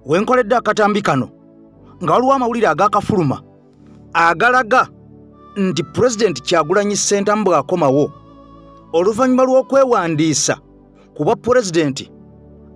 wenkoledde akatambi kano nga waliwo amawulire agakafuluma agalaga nti Pulezidenti Kyagulanyi Ssentamu bw'akomawo oluvannyuma lw'okwewandiisa kuba Pulezidenti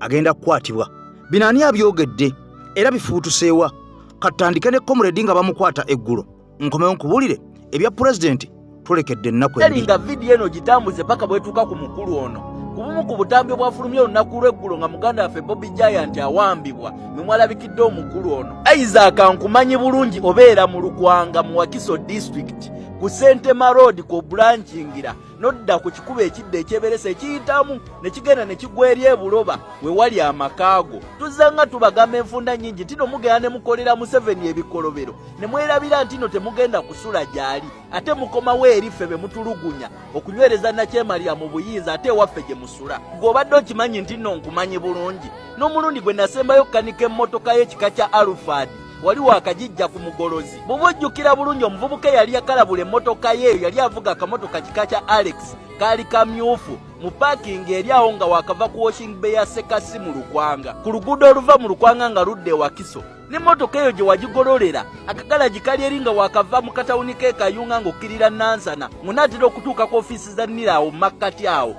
agenda kukwatibwa. Bino ani abyogedde era bifuutuseewa? Katandike ne Comrade nga bamukwata eggulo. Nkomewo nkubuulire ebya Pulezidenti tulekedde ennaku embi. Nga vidiyo eno gitambuze paka bwetuuka ku mukulu ono. Kubumu ku butambi obwafulumye olunaku lw'eggulo nga muganda waffe Bobby Giant awambibwa mwe mwalabikidde omukulu ono. Isaac nkumanyi bulungi obeera mu Lukwanga mu Wakiso District ku Sentema Road ku branchingira nodda ku kikuba ekidde ekyeberesa ekiyitamu ne kigenda ne kigwa eri ebuloba we wali amakaago. Tuzanga tubagamba enfunda nnyingi tino mugenda ne mukolera Museveni ebikolobero ne mwerabira ntino temugenda kusula gyali ate mukomawo erife be mutulugunya okunywereza Nakyemalira mu buyinza ate waffe gye musula. G'obadde okimanyi ntino nkumanyi bulungi n'omulundi gwe nasembayo kanika emmotoka y'ekika kya Alphard wali wakajijja ku mugolozi. Bw'ojjukira bulungi omuvubuka yali yakalabula emmotoka yeeyo yali avuga akamotoka kika kya Alex kaali kamyufu mu parking eri awo nga wakava ku washing bay ya Sekasi mu Lukwanga ku luguudo oluva mu Lukwanga nga ludde Wakiso. N'emmotoka eyo gye wagigololera akagalagi kali eri nga wakava mu katawuni k'e Kayunga ng'okkirira Nansana munaatera okutuuka ku ofiisi za Nira awo makkati awo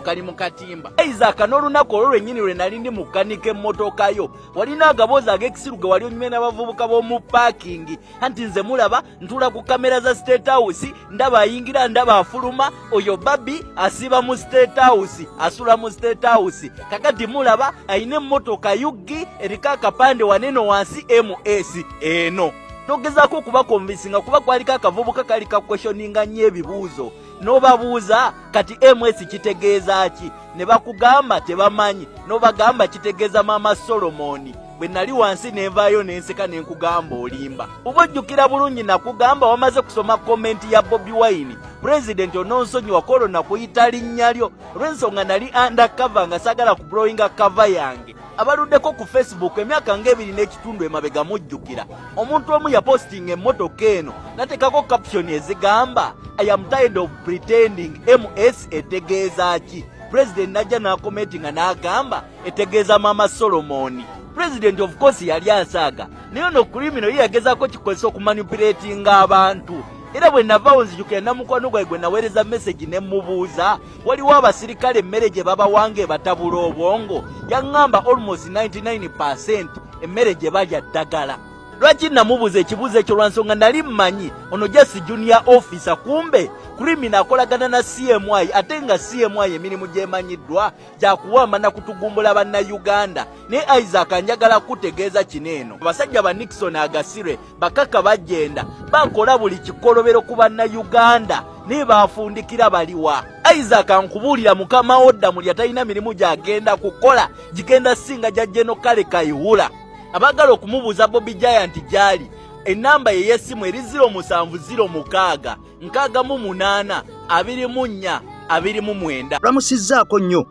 kali mu katimba. Isaac n'olunaku olwo lwennyini lwe nali ndi mu kkanika emmotoka yo walina agaboozi ag'ekisiru ge wali onyumye n'abavubuka b'omu paakingi anti nze mulaba ntula ku kamera za State House ndaba ayingira ndaba afuluma oyo Babi asiba mu State House asula mu State House kakati mulaba ayina emmotoka yuggi eriko akapande waneno wansi MS eno. Nogezaako okubakonvinsinga kuba kwaliko akavubuka kali kakweshoninga nnyo ebibuuzo n'obabuuza kati MS kitegeeza ki ne bakugamba tebamanyi n'obagamba kitegeeza Maama Solomoni. Bwe nali wansi nenvaayo nenseka nenkugamba olimba. Obojjukira bulungi nakugamba wamaze kusoma komenti ya Bobi Wine Pulezidenti ononsonyiwa kolo nakuyita linnya lyo olw'ensonga nali undercover nga sagala kublowinga cover yange. Abaluddeko ku Facebook emyaka ng'ebiri n'ekitundu emabega mujjukira omuntu omu yapostinga emmotoka eno nateekako caption ezigamba I am tired of pretending MS etegeeza ki? Pulezidenti najja n'akomenti nga n'agamba etegeeza Maama Solomoni. President of course yali asaaga naye ono criminal yagezaako kikozesa okumanipulatinga abantu. Era bwe navaawo nzijukira namukwano gwe gwe naweereza message ne mubuuza waliwo abasirikale emmere gye babawanga batabula obwongo yaŋŋamba almost 99% emmere gye balya ddagala. Lwaki namubuuza ekibuuzo ekyo lwansonga nali mmanyi ono just junior officer kumbe criminal akolagana na CMI ate nga CMI emirimu gyemanyiddwa gyakuwamba na kutugumbula bannayuganda. Ne Isaac njagala kutegeeza kineeno abasajja ba Nixon agasire bakaka bajjenda bakola buli kikolobero ku bannayuganda ne baafundikira baliwa. Isaac nkubuulira mukama odda muli atalina mirimu gyagenda kukola gigenda singa gya General Kale Kayihura. Abagala okumubuuza Bobby Giant gyali ennamba ye y'essimu eri 0706 688 24 29. Lamusizzaako nnyo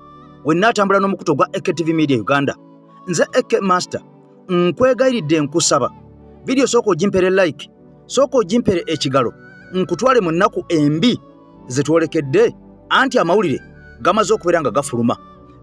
we nnaatambula n'omukuto gwa AKTV Media Uganda. Nze AK Master nkwegayiridde nkusaba vidiyo sooka ogimpere like sooka ogimpere ekigalo nkutwale mu nnaku embi ze twolekedde anti amawulire gamaze okubeera nga gafuluma.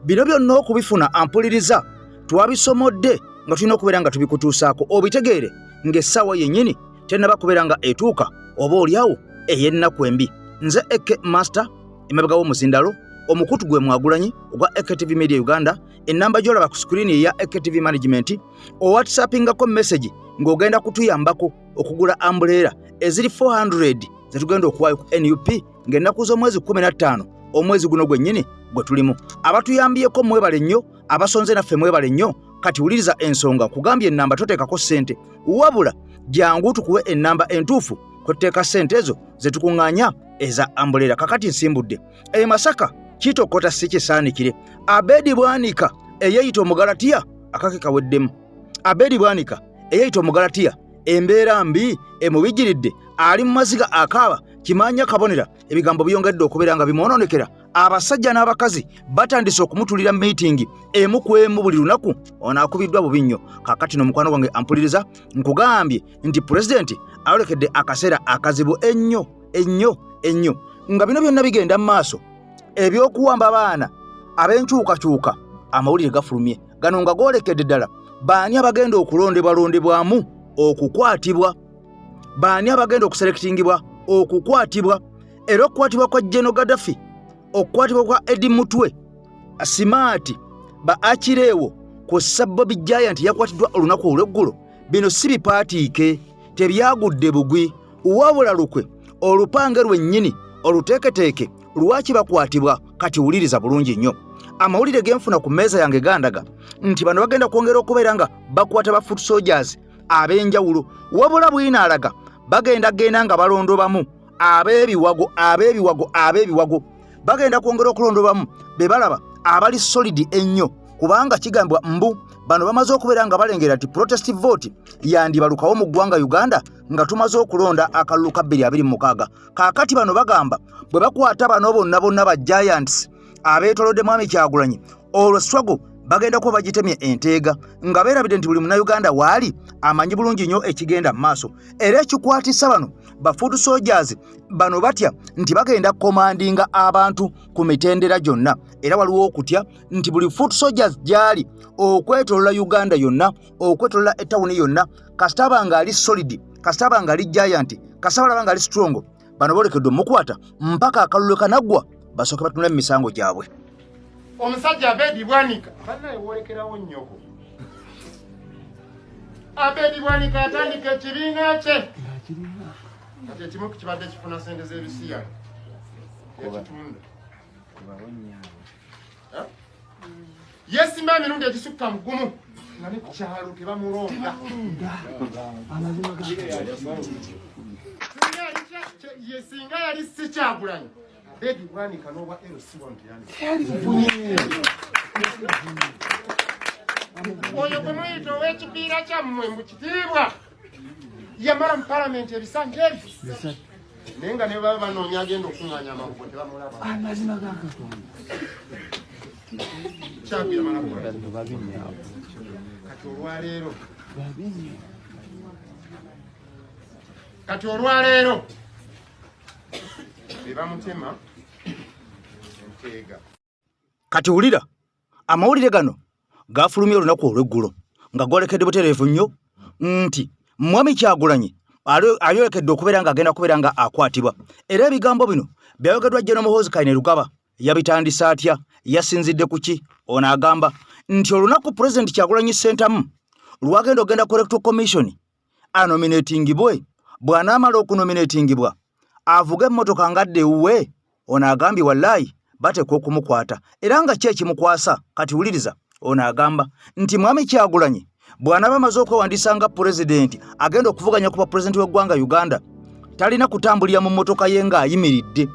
Bino byonna okubifuna ampuliriza twabisomodde nga tulina okubeera nga tubikutuusaako obitegeere ng'essaawa yennyini tennaba kubeera nga etuuka oba oliawo ey'ennaku embi. Nze AK Master emabega w'omuzindalo omukutu gwe Mwagulanyi ogwa AKTV Media Uganda. Ennamba gy'olaba ku screen eya AKTV Management owhatsappingako message ng'ogenda kutuyambako okugula umbrella eziri 400 ze tugenda okuwaayo ku NUP ng'ennaku z'omwezi 15 omwezi guno gwennyini gwe tulimu. Abatuyambyeko mwebale nnyo abasonze naffe mwebale nnyo. Kati wuliriza ensonga kugambye ennamba toteekako ssente wabula jangu tukuwe ennamba entuufu kwetuteeka ssente ezo ze tukuŋŋaanya eza umbrella. Kakati nsimbudde Masaka kitokota si kisaanikire. Abedi Bwanika eyeeyita Omugalatiya akake kaweddemu. Abedi Bwanika eyeeyita Omugalatiya embeera mbi emubijiridde ali mu maziga akaaba kimanya kabonera ebigambo byongedde okubeera nga bimwononekera. Abasajja n'abakazi batandise okumutulira meeting emu ku emu buli lunaku ono akubiddwa bubi nnyo. Kakati n'omukwano gwange ampuliriza nkugambye nti Pulezidenti ayolekedde akaseera akazibu ennyo nga bino byonna bigenda mu maaso ebyokuwamba abaana ab'enkyukakyuka amawulire gafulumye gano nga goolekedde ddala baani abagenda okulondebwalondebwamu okukwatibwa, baani abagenda okuselektingibwa okukwatibwa, era okukwatibwa kwa General Gaddafi, okukwatibwa kwa Eddie Mutwe, Asimaati, ba Akireewo kw'ossa Bobby Giant yakwatiddwa olunaku olw'eggulo, bino si bipaatiike, tebyagudde bugwi, wabula lukwe olupange lwennyini oluteeketeeke lwaki bakwatibwa. Kati wuliriza bulungi nnyo amawulire genfuna ku mmeeza yange gandaga nti bano bagenda kwongera okubeera nga bakwata ba foot soldiers ab'enjawulo, wabula bwinaalaga bagenda nga balondobamu ab'ebiwago bagenda kwongera okulondobamu be balaba abali solid ennyo, kubanga kigambibwa mbu bano bamaze okubeera nga balengera nti protest vote yandibalukawo mu ggwanga Uganda nga tumaze okulonda akalulu ka 2026. Kaakati bano bagamba bwe bakwata bano bonna ba Giants abeetolodde Mwami Kyagulanyi, olwo struggle bagenda kuba bagitemye enteega nga beerabidde nti buli Munnayuganda waali amanyi bulungi nnyo ekigenda mu maaso, era ekikwatisa bano ba foot soldiers bano batya nti bagenda komandinga abantu ku mitendera gyonna, era waliwo okutya nti buli foot soldiers gyali okwetolola Uganda yonna, okwetolola etawuni yonna, kasitaba nga ali solid, kasitaba nga ali giant, kasitaba nga ali strong, bano bolekedde omukwata mpaka akalulu kanaggwa basooke batunule mu misango gyabwe. Omusajja Abedi Bwanika banaye wolekerawo nnyoko. Abedi Bwanika yatandika ekibiina kye ate ekimu kibadde kifuna sente z'ebisiya ekitunda yesimba emirundi egisukka mugumu nga ne ku kyalo tebamulonda. Singa yali si Kyagulanyi Abedi Bwanika n'obwa LC1 oyo gwe muyita ow'ekibiira kyammwe mu kitiibwa yamala mu palamenti ebisanja ebyo naye nga ne baba banoonya agenda okuŋŋaanya amabugo tebamulaba. Kati olwaleero be bamutema enteega. Kati wulira amawulire gano gafulumya olunaku olw'eggulo nga golekedde butereevu nnyo nti Mwami Kyagulanyi ayolekedde okubeera nga agenda kubeera nga akwatibwa, era ebigambo bino byayogeddwa General Muhoozi Kainerugaba. Yabitandise atya? Yasinzidde ku ki? Ono agamba nti olunaku President Kyagulanyi Ssentamu lwagenda ogenda ku Electoral Commission anominatingibwe, bw'anaamala okunominatingibwa avuga emmotoka ngadde ewuwe. Ono agambye wallaayi bateekwa okumukwata, era nga ki ekimukwasa? Kati wuliriza, ono agamba nti Mwami Kyagulanyi bw'anaaba amaze okwewandiisa nga pulezidenti agenda okuvuganya ku bapulezidenti w'eggwanga Uganda, talina kutambulira mu mmotoka ye ng'ayimiridde,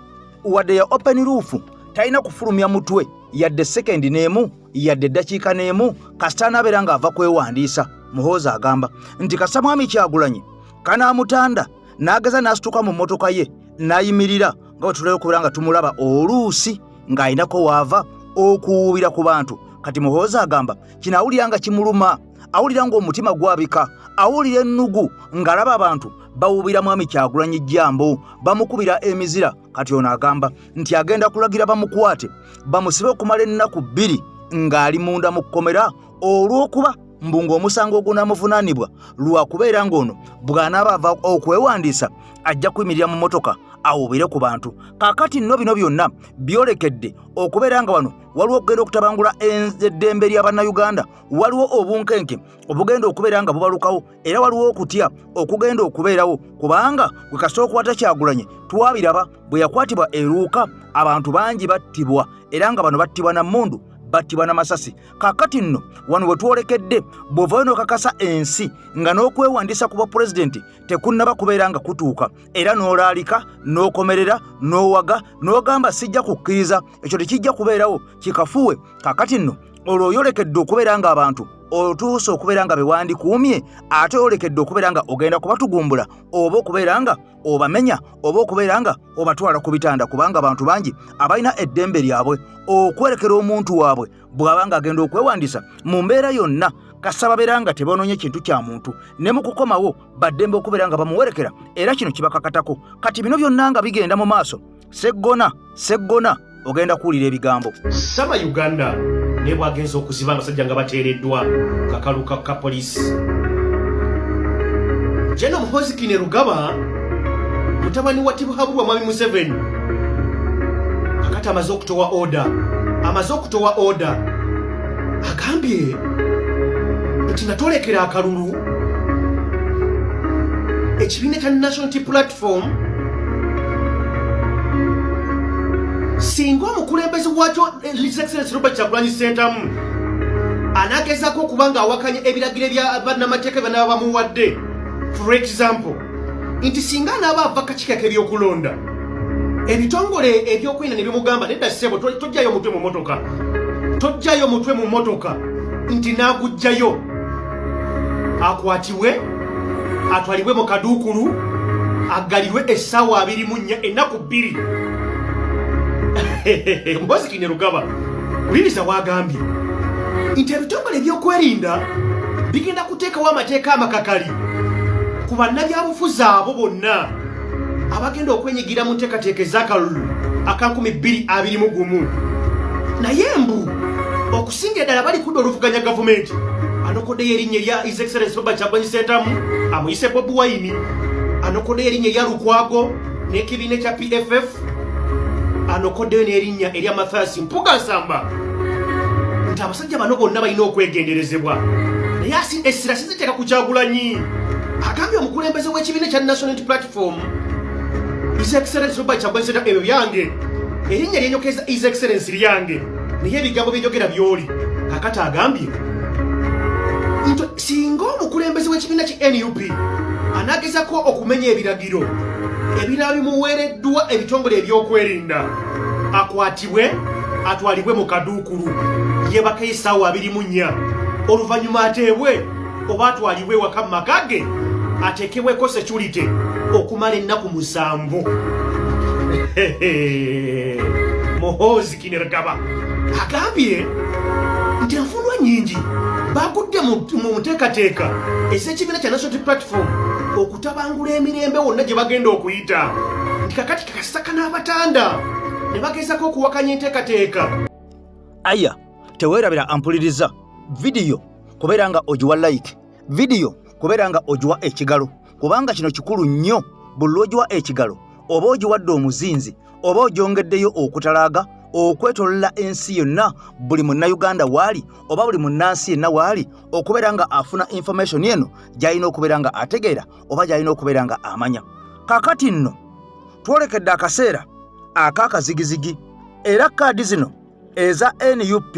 wadde ya open roof, talina kufulumya mutwe yadde sekendi n'emu yadde eddakiika n'emu kasita anaabeera ng'ava kwewandiisa. Muhoozi agamba nti kasita Mwami Kyagulanyi kanaamutanda n'ageza n'asituka mu mmotoka ye n'ayimirira nga bwe tulaba okubeera nga tumulaba oluusi ng'alinako waava okuwuubira ku bantu. Kati Muhoozi agamba kino awulira nga kimuluma, awulira ng'omutima gwabika, awulira ennugu ng'alaba abantu bawuubira Mwami Kyagulanyi Jambo, bamukubira emizira. Kati ono agamba nti agenda kulagira bamukwate bamusibe okumala ennaku 2 ng'ali munda mu kkomera, olw'okuba mbunga omusango ogunaamuvunaanibwa lwakubeera ng'ono bw'anaaba ava okwewandiisa ajja kuyimirira mu mmotoka awuubire ku bantu. Kaakati nno bino byonna byolekedde okubeera nga wano waliwo okugenda okutabangula eddembe lya bannayuganda, waliwo obunkenke obugenda okubeera nga bubalukawo, era waliwo okutya okugenda okubeerawo, kubanga bwe kasita okukwata Kyagulanyi twabiraba bwe yakwatibwa eruuka abantu bangi battibwa, era nga bano battibwa na mmundu, battibwa n'amasasi. Kaakati nno wano we twolekedde bw'ovaayo n'okakasa ensi nga n'okwewandiisa ku bwapulezidenti tekunnaba kubeera nga kutuuka, era n'olaalika n'okomerera n'owaga n'ogamba sijja kukkiriza, ekyo tekijja kubeerawo, kikafuwe. Kaakati nno olwo oyolekedde okubeera nga abantu otuuse okubeera nga bewandikuumye, ate oyolekedde okubeera nga ogenda kubatugumbula, oba okubeera nga obamenya, oba okubeera nga obatwala ku bitanda, kubanga abantu bangi abalina eddembe lyabwe okwerekera omuntu waabwe bw'aba nga agenda okwewandiisa mu mbeera yonna, kasita babeera nga tebonoonye kintu kya muntu, ne mu kukomawo baddembe okubeera nga bamuwerekera, era kino kibakakatako. Kati bino byonna nga bigenda mu maaso, seggona ogenda kuwulira ebigambo. Saba Uganda ne bwagenza okuziba abasajja nga bateereddwa kakalu ka poliisi. Jeno Muhoozi Kainerugaba mutabani wa Tibuhaburwa Mwami Museveni kakati amaze okutowa oda agambye nti natolekera akalulu ekibiina kya National Unity Platform singa omukulembeze wakyo His Excellency Robert Kyagulanyi Ssentamu anagezaako okuba ng'awakanya ebiragiro bya bannamateeka banaaba bamuwadde. For example, nti singa anaaba ava kakiiko k'ebyokulonda ebitongole ebyokwina ne bimugamba nedda ssebo tojjayo mutwe mu mmotoka nti naagujjayo akwatibwe atwalibwe mu kaduukulu aggalirwe essaawa 24 ennaku 2. Muhoozi Kainerugaba wuliriza wagambye nti ebitongole ebyokwerinda bigenda kuteekawo amateeka amakakali ku bannabyabufuzi abo bonna abagenda okwenyigira mu nteekateeka ez'akalulu aka 2021. Naye mbu okusinga ddala bali kudda oluvuganya gavumenti anokoddeyo erinnya erya His Excellency Robert Kyagulanyi Ssentamu amuyise Bobi Wine, anokoddeyo erinnya erya Lukwago n'ekibiina kya PFF, anokoddeyo n'erinnya erya Mathias Mpuga Nsamba. Nti abasajja bano bonna balina okwegenderezebwa. Naye essira siziteeka ku Kyagulanyi. Agambye omukulembeze w'ekibiina kya National Unity Platform His Excellency Robert Kyagulanyi Ssentamu ebyo byange, erinnya lyenyokeza His Excellency lyange, naye ebigambo by'enjogera by'oli. Kakati agambye nti singa omukulembeze w'ekibiina ki NUP anagezaako okumenya ebiragiro ebirala bimuweereddwa ebitongole ebyokwerinda, akwatibwe atwalibwe mu kaduukulu yeebakayo essaawa 24, oluvannyuma ateebwe oba atwalibwe ewaka mu maka ge ateekebweko security okumala ennaku 7. Muhoozi Kainerugaba agambye nti enfunwa nnyingi bagudde mu nteekateeka ez'ekibiina kya National Unity Platform okutabangula emirembe wonna gye bagenda okuyita, nti kakati kakasaka n'abatanda ne bagezaako okuwakanya enteekateeka. Aya teweerabira ampuliriza vidiyo kubeera nga ogiwa like, vidiyo kubeera nga ogiwa ekigalo, kubanga kino kikulu nnyo. Buli lw'ogiwa ekigalo oba ogiwadde omuzinzi oba ogyongeddeyo okutalaaga okwetolola ensi yonna, buli munnayuganda waali oba buli munnansi yenna waali okubeera nga afuna information eno gy'alina okubeera nga ategeera oba gy'alina okubeera nga amanya. Kaakati nno twolekedde akaseera ak'akazigizigi, era kaadi zino eza NUP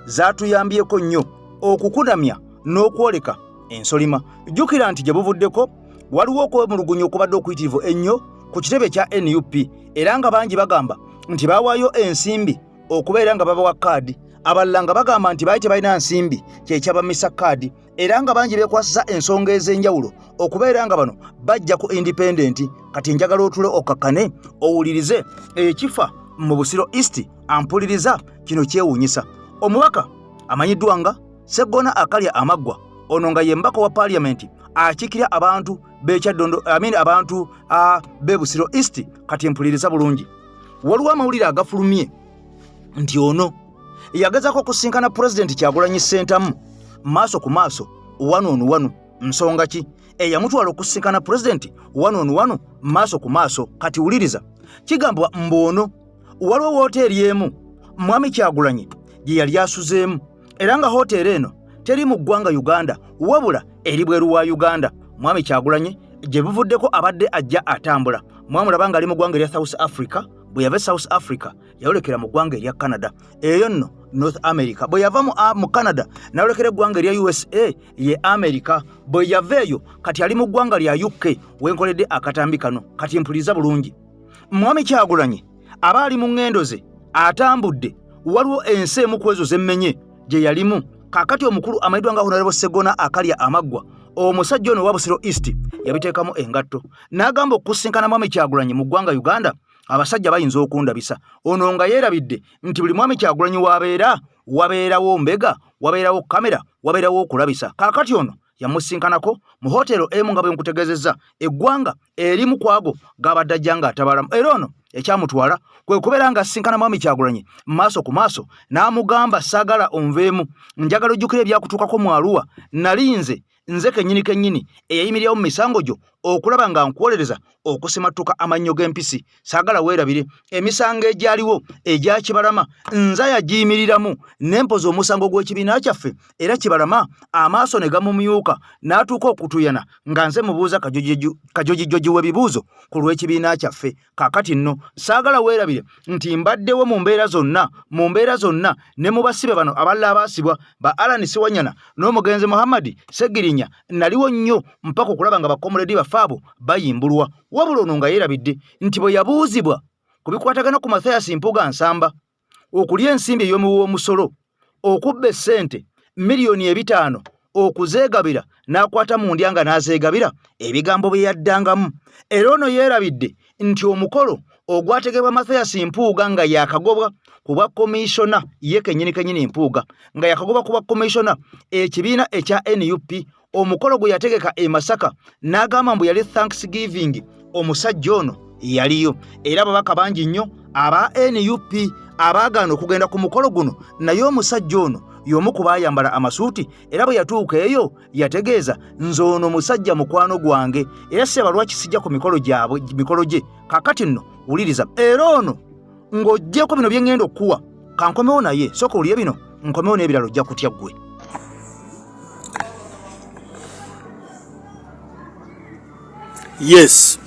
zaatuyambyeko nnyo okukunamya n'okwoleka ensolima. Jjukira nti gye buvuddeko waliwo okwemulugunya okubadde okuyitirivu ennyo ku kitebe kya NUP, era nga bangi bagamba nti baawaayo ensimbi okubeera nga babawa kaadi, abalala nga bagamba nti baali tebalina nsimbi kyekyabamisa kaadi, era nga bangi beekwasiza ensonga ez'enjawulo okubeera nga bano bajja ku independent. Kati njagala otule okakkane owulirize ekifa mu Busiro East. Ampuliriza kino kyewuunyisa. Omubaka amanyiddwa nga Sseggona Akalya Amaggwa, ono nga ye mbaka wa parliament akiikirira abantu b'Ekyaddondo, abantu b'e Busiro East. Kati mpuliriza bulungi. Waliwo amawulire agafulumye nti ono yagezaako okusinkana President Kyagulanyi Ssentamu maaso ku maaso, 1 on 1. Nsonga ki eyamutwala okusinkana President 1 on 1 maaso ku maaso? Kati wuliriza kigambwa mbono waliwo hoteri emu Mwami Kyagulanyi gye yali asuzeemu, era nga hoteri eno teri mu ggwanga Uganda wabula eri bweru wa Uganda. Mwami Kyagulanyi gye buvuddeko abadde ajja atambula, mwamulaba nga ali mu ggwanga erya South Africa. Bwe yava South Africa yayolekera mu ggwanga erya Canada, eyo nno North America. Bwe yava mu Canada nayolekera eggwanga erya USA ye America. Bwe yava eyo kati ali mu ggwanga lya UK wenkoledde akatambi kano. Kati mpuliriza bulungi, Mwami Kyagulanyi aba ali mu ngendo ze atambudde, waliwo ensi emu ku ezo z'emmenye gye yalimu. Kaakati omukulu amanyiddwa nga Honorable Sseggona Akalya Amaggwa, omusajja ono wa Busiro East yabiteekamu engatto n'agamba okusinkana Mwami Kyagulanyi mu ggwanga Uganda abasajja bayinza okundabisa. Ono nga yeerabidde nti buli Mwami Kyagulanyi wabeerawo mbega, wabeerawo kamera, wabeerawo okulabisa. Kaakati ono yamusinkanako mu hotelo emu nga bwe nkutegezezza eggwanga erimu kwago gabadde ajja nga atabalamu era ono ekyamutwala kwe kubeera nga asinkana Mwami Kyagulanyi maaso ku maaso n'amugamba saagala onveemu njagala ojjukira ebyakutuukako mu Arua nalinze nze kennyini eyayimirirawo mu misango gyo okulaba nga nkwolereza okusimattuka amannyo g'empisi saagala weerabire emisango egyaliwo egya Kibalama nza yagiyimiriramu n'empoza omusango gw'ekibiina kyaffe era Kibalama amaaso ne gamumyuka n'atuuka okutuyana nga nze mubuuza kajojijjoji w'ebibuuzo ku lw'ekibiina kyaffe kaakati nno saagala weerabire nti mbaddewo mu mbeera zonna ne mu basibe bano abalala abaasibwa ba Alan Siwanyana n'omugenzi Muhammad Segirinya naliwo nnyo mpaka okulaba nga bakomuledi bafaabo bayimbulwa wabula ono nga yeerabidde nti bwe yabuuzibwa ku bikwatagana ku Mathias Mpuga Nsamba okulya ensimbi ey'omuwuwo omusolo okubba essente miliyoni 5 okuzeegabira n'akwata mu ndya nga n'azeegabira ebigambo bye yaddangamu era ono yeerabidde nti omukolo ogwategebwa Mathias Mpuga nga yakagobwa ku bwa komishona ye kennyini Mpuga nga yakagobwa ku bwa komishona ekibiina ekya NUP omukolo gwe yategeka e Masaka n'agamba mbu yali Thanksgiving omusajja ono yaliyo era babaka bangi nnyo aba NUP abaagaana okugenda ku mukolo guno naye omusajja ono y'omu ku baayambala amasuuti era bwe yatuuka eyo yategeeza nze ono musajja mukwano gwange era seba lwaki sijja ku mikolo gye kakati nno wuliriza era ono ng'oggyeko bino bye ŋŋenda okuwa kankomewo naye sooka olye bino nkomewo n'ebirala ojja kutya ggwe. Yes,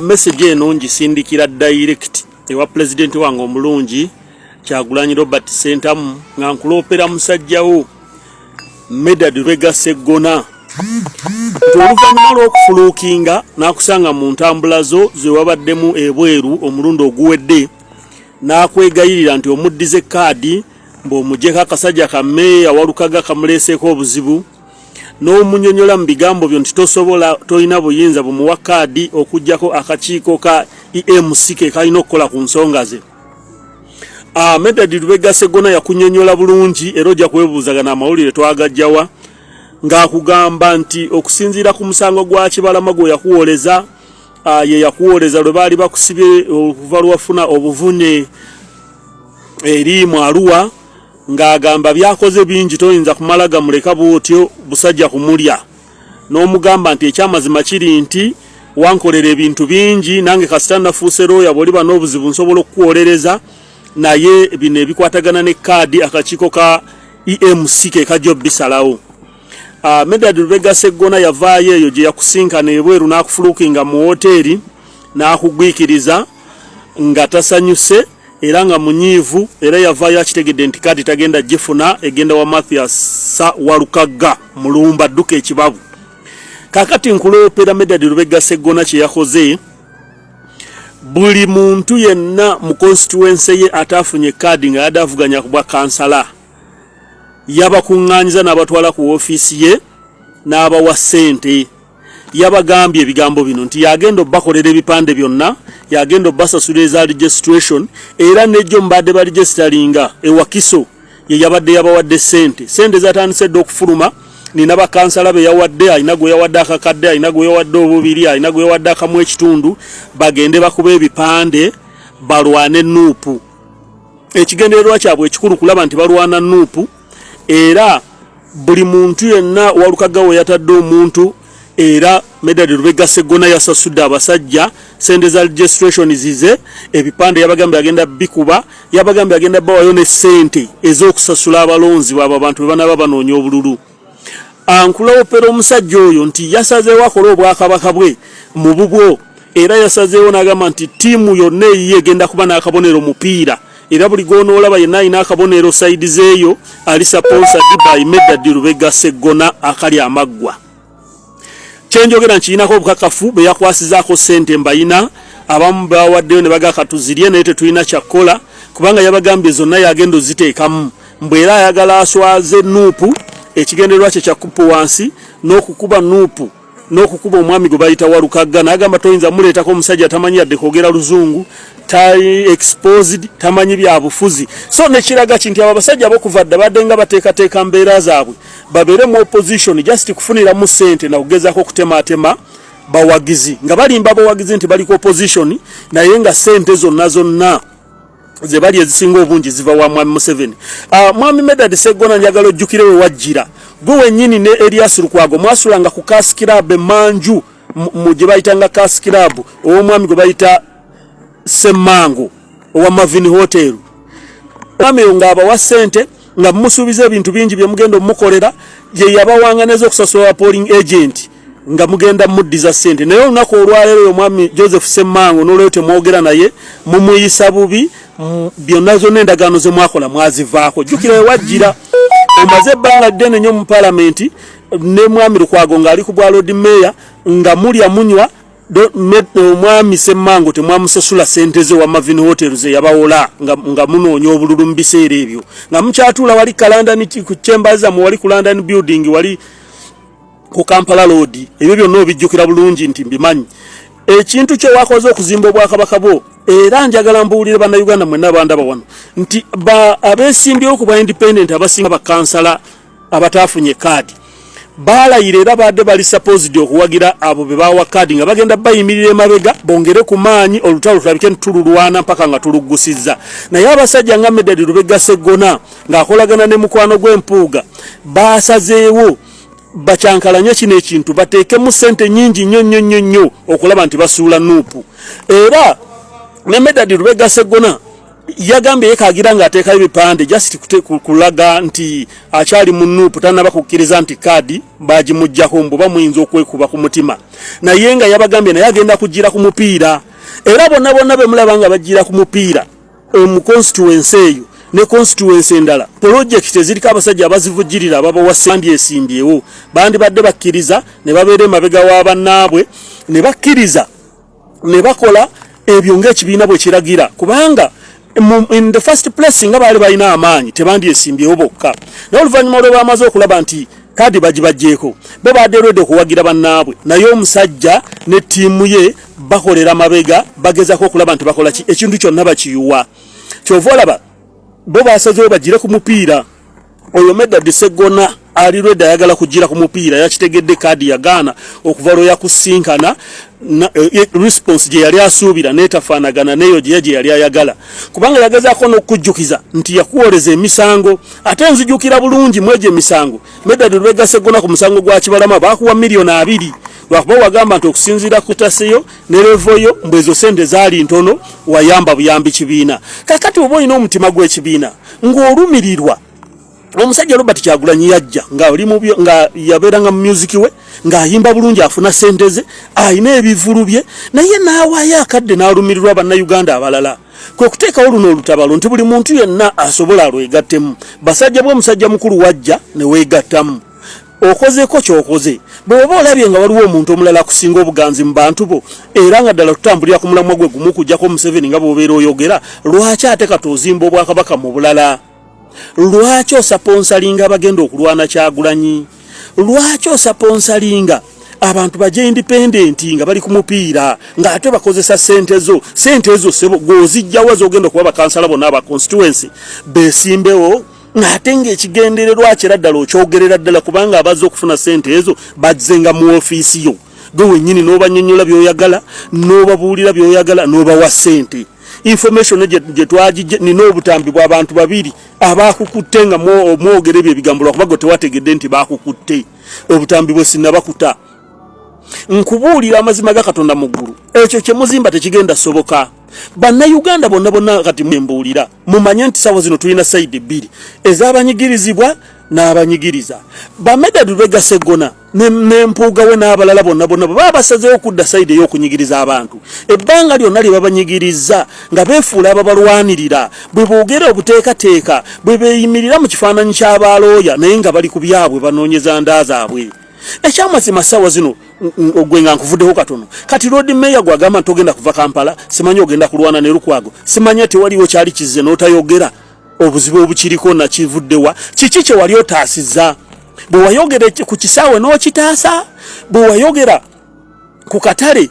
message eno ngisindikira direct ewa president wange omulungi Kyagulanyi Robert Sentamu nga nkuloopera musajjawo Medad Lwega Sseggona oluvannyuma lw'okufuluukinga n'akusanga mu ntambula zo ze wabaddemu ebweru omulundi oguwedde n'akwegayirira nti omuddize kaadi mb'omugyeko akasajja kamme awalukaga kamuleeseeko obuzibu n'omunyonyola mu bigambo byo nti tosobola tolina buyinza bumuwa kaadi okuggyako akakiiko ka EMC ke kalina okukola ku nsonga ze. Medad Lwega Sseggona yakunyonyola bulungi era ojja kwebuuzagana amawulire twagajjawa ng'akugamba nti okusinziira ku musango gwa Kibalama gwe yakuwoleza ye yakuwoleza lwe baali bakusibye okuva lwafuna obuvune eri mu Arua ng'agamba byakoze bingi toyinza kumala gamuleka bw'otyo busajja kumulya n'omugamba nti ekyamazima kiri nti wankolera ebintu bingi nange kasita nafuuse looya bw'oliba n'obuzibu nsobola okukuwolereza naye bino ebikwatagana ne kaadi akakiiko ka EMC ke kajja bisalawo. Medad Lwega Sseggona yavaayo eyo gye yakusinkana ebweru n'akufuluukinga mu woteeri n'akugwikiriza nga tasanyuse era nga munyiivu era yavaayo akitegedde nti kaadi tagenda gifuna egenda wa Mathias Walukagga mulumba dduka ekibabu. Kakati nkuloopera Medad Lwega Sseggona kye yakoze buli muntu yenna mu constituency ye ataafunye kaadi nga yadavuganya ku bwa kansala yabakuŋŋaanyiza n'abatwala ku ofiisi ye n'abawa ssente yabagambye ebigambo bino nti yagenda obbakolera ebipande byonna yagenda obbasasula eza registration era nejjo mbadde baregisteringa ewakiso ye yabadde yabawadde ssente zatandise dde okufuluma nina bakansala be yawadde alina gwe yawadde akakadde alina gwe yawadde obubiri alina gwe yawadde akamu ekitundu bagende bakuba ebipande balwane nuupu ekigendererwa kyabwe ekikulu kulaba nti balwana nuupu era buli muntu yenna Walukagga we yatadde omuntu era Medad Lwega Sseggona yasasudde abasajja sente za registration zize ebipande yabagambye agenda bikuba yabagambye agenda bawayo ne ssente ez'okusasula abalonzi baba abantu bebanaba banoonya obululu. Ankuloopera omusajja oyo nti yasazeewo akola obwakabaka bwe mu bubwo era yasazeewo n'agamba nti ttiimu yonna eyiye egenda kuba n'akabonero mupiira era buli gwonoolaba yenna alina akabonero sayidi zeeyo ali sponsored by Medad Lwega Sseggona akali amaggwa. Kyenjogera nkirinako obukakafu be yakwasizaako ssente mbayina abamu bawaddeyo ne bagakatuzirye naye tetulina kyakkola kubanga yabagambye zonna yagenda oziteekamu mbwera ayagala aswaze nuupu ekigendererwa kye kya kupu wansi n'okukuba nuupu n'okukuba omwami gwe bayita Walukagga n'agamba toyinza muleetako omusajja tamanyi yadde kwogera luzungu exposed tamanyi bya bufuzi so nekiraga kinti abo abasajja bokuva dda badde nga bateekateeka mbeera zaabwe babeere mu opposition just kufunira mu ssente na kugezaako kutematema bawagizi nga balimba bawagizi nti bali ku opposition naye nga ssente zonna ze bali ezisinga obungi ziva wa mwami Museveni. Mwami Medad Sseggona njagala ojjukire we wajjira gwe wennyini ne Elias Lukwago mwasulanga ku Kas Club Manju mu gye bayitanga Kas Club ow'omwami gwe bayita Semmango owa Mavin Hotel mwami nga abawa ssente nga musuubiza ebintu bingi bye mugenda omukolera ye yabawanganeza okusasula polling agent nga mugenda muddiza ssente naye olunaku olwaleero omwami Joseph Semmango n'olweyo temwogera naye mumuyisa bubi byonna zonna endagaano ze mwakola mwazivaako jjukira wewajjira omaze ebbanga ddene nnyo mu palamenti ne mwami Lukwago ng'ali ku bwaloodi meeya nga mulya munywa omwami Semmango temwamusasula ssente ze wa Mavin Hotel ze yabawola nga munoonya obululu mu biseera ebyo nga mukyatuula wali Kalandani ku Chambers mu wali ku London building wali ku Kampala Road ebyo byonna obijjukira bulungi nti mbimanyi ekintu kye wakoze okuzimba obwakabaka bwo era njagala mbuulire bannayuganda mwenna abandaba wano nti abeesimbyewo ku bwa independent abasinga bakansala abataafunye kaadi baalayira era badde bali supposed okuwagira abo be bawa kaadi nga bagenda bayimirira emabega bongere ku maanyi olutalo tulabike ntululwana mpaka nga tuluggusizza naye abasajja nga Medad Lubega Sseggona ng'akolagana ne mukwano gw'empuuga baasazeewo bacyankalanya kino ekintu bateekemu ssente nnyingi nnyo okulaba nti basuula nuupu era ne Medad Lubega Sseggona yagambye yekaagira ng'ateekayo ebipande just kulaga nti akyali mu nuupu tanaba kukkiriza nti kaadi baagimuggyako mbu bamuyinza okwekuba ku mutima naye nga yabagambye naye agenda kujjira ku mupiira era bonna be mulaba nga bajjira ku mupiira mu constituency eyo ne constituency endala project eziriko abasajja abazivujjirira ababawa ssente esimbyewo bandi badde bakkiriza ne babeera emabega w'abannaabwe ne bakkiriza ne bakola ebyo ng'ekibiina bwe kiragira kubanga in the first place nga baali balina amaanyi tebandi esimbyewo bokka naye oluvannyuma olwo bamaze okulaba nti kaadi bagibajjeeko bo badde lwedde okuwagira bannaabwe naye omusajja ne ttiimu ye bakolera mabega bagezako okulaba nti bakola ekintu kyonna bakiyuwa kyova olaba bo basazeewo bagire ku mupiira oyo Medad Sseggona ali lwedde ayagala kujjira ku mupiira yakitegedde kaadi yagaana okuva lwe yakusinkana response gye yali asuubira neetafaanagana neyo gye yali ayagala kubanga yagezaako n'okujjukiza nti yakuwoleza emisango ate nzijukira bulungi mwegyo emisango Medad Lubega Sseggona ku musango gwa Kibalama baakuwa $2 million lwakuba wagamba nti okusinziira ku taseyo ne levoyo mbwe ezo sente zaali ntono wayamba buyambi kibiina kakati oba olina omutima gw'ekibiina ng'olumirirwa omusajja Robert Kyagulanyi yajja nga yabeeranga mu music we ng'ayimba bulungi afuna sente ze ayina ebivulu bye naye n'awaayo akadde n'alumirirwa bannayuganda abalala kwe kuteekawo luno olutabalo nti buli muntu yenna asobola alwegattemu basajja bw'omusajja mukulu wajja ne weegattamu okozeeko ky'okoze bw'oba olabye nga waliwo omuntu omulala akusinga obuganzi mu bantu bo era nga ddala tutambulira ku mulamwa gwe gumu kujjako Museveni nga bw'obeera oyogera lwaki ate kati ozimba obwakabaka mu bulala lwaki osaponsalinga abagenda okulwana Kyagulanyi lwaki osaponsalinga abantu baje independent nga bali ku mupiira ng'ate bakozesa ssente ezo sebo gozijjawo zogenda okuba bakansala bonna aba constituency beesimbewo ng'ate ng'ekigendererwa kira ddala okyogerera ddala kubanga abazze okufuna ssente ezo bazzenga mu ofiisi yo gwe wennyini n'obanyonnyola by'oyagala n'obabuulira by'oyagala n'obawa ssente information gye twagijje nina obutambi bw'abantu babiri abakukutte nga mwogera ebyo ebigambo lwakuba gwe tewategedde nti bakukutte obutambi bwe sinnabakuta nkubuulira amazima ga Katonda mu ggulu ekyo kye muzimba tekigenda soboka bannayuganda bonna kati mwembuulira mumanye nti sawa zino tulina sayidi bbiri ez'abanyigirizibwa n'abanyigiriza ba Medad Lubega Sseggona n'empuuga we n'abalala bonna baba basazeewo okudda sayidi ey'okunyigiriza abantu ebbanga lyonna lye babanyigiriza nga beefuula ababalwanirira bwe boogera obuteekateeka bwe beeyimirira mu kifaananyi ky'abalooya naye nga bali ku byabwe banoonyeza nda zaabwe ekyamazima ssaawa zino ogwe nga nkuvuddeho katono kati road mayor gwagamba nti ogenda kuva Kampala simanyi ogenda kulwana ne Lukwago simanyi ati waliwo kyali kizze n'otayogera obuzibu obukiriko nakivuddewa kiki kye wali otaasizza bwe wayogera ku kisaawe n'okitaasa, bwe wayogera ku katale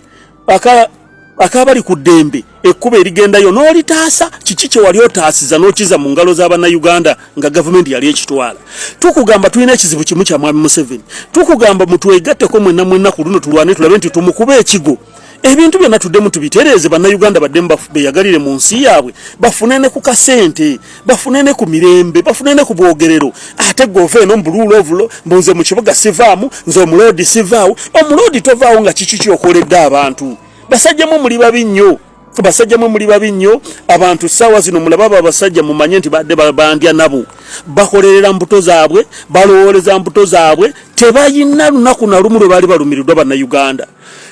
akabali ku ddembe ekkuba erigendayo n'olitaasa, kiki kye wali otaasiza n'okiza mu ngalo z'Abannayuganda nga gavumenti yali ekitwala. Tukugamba tulina ekizibu kimu kya Mwami Museveni, tukugamba mutwegatteko mwenna ku luno tulwane tulabe nti tumukuba ekigo. Ebintu byonna tuddemu tubitereeze, Bannayuganda baddemu beyagalire mu nsi yaabwe, bafunene ku kasente, bafunene ku mirembe, bafunene ku bwogerero. Ate gove eno mbuluulo ovulo mbuze mu kibuga sivaamu, nze omuloodi sivaawo. Omuloodi tovaawo nga kiki kyokoledde abantu. Basajjamu muli babi nnyo, abantu ssaawa zino mulaba abasajja mumanye nti badde bandya nabo. Bakolerera mbuto zaabwe, balowooleza mbuto zaabwe, tebayina lunaku na lumu lwe baali balumiriddwa Bannayuganda.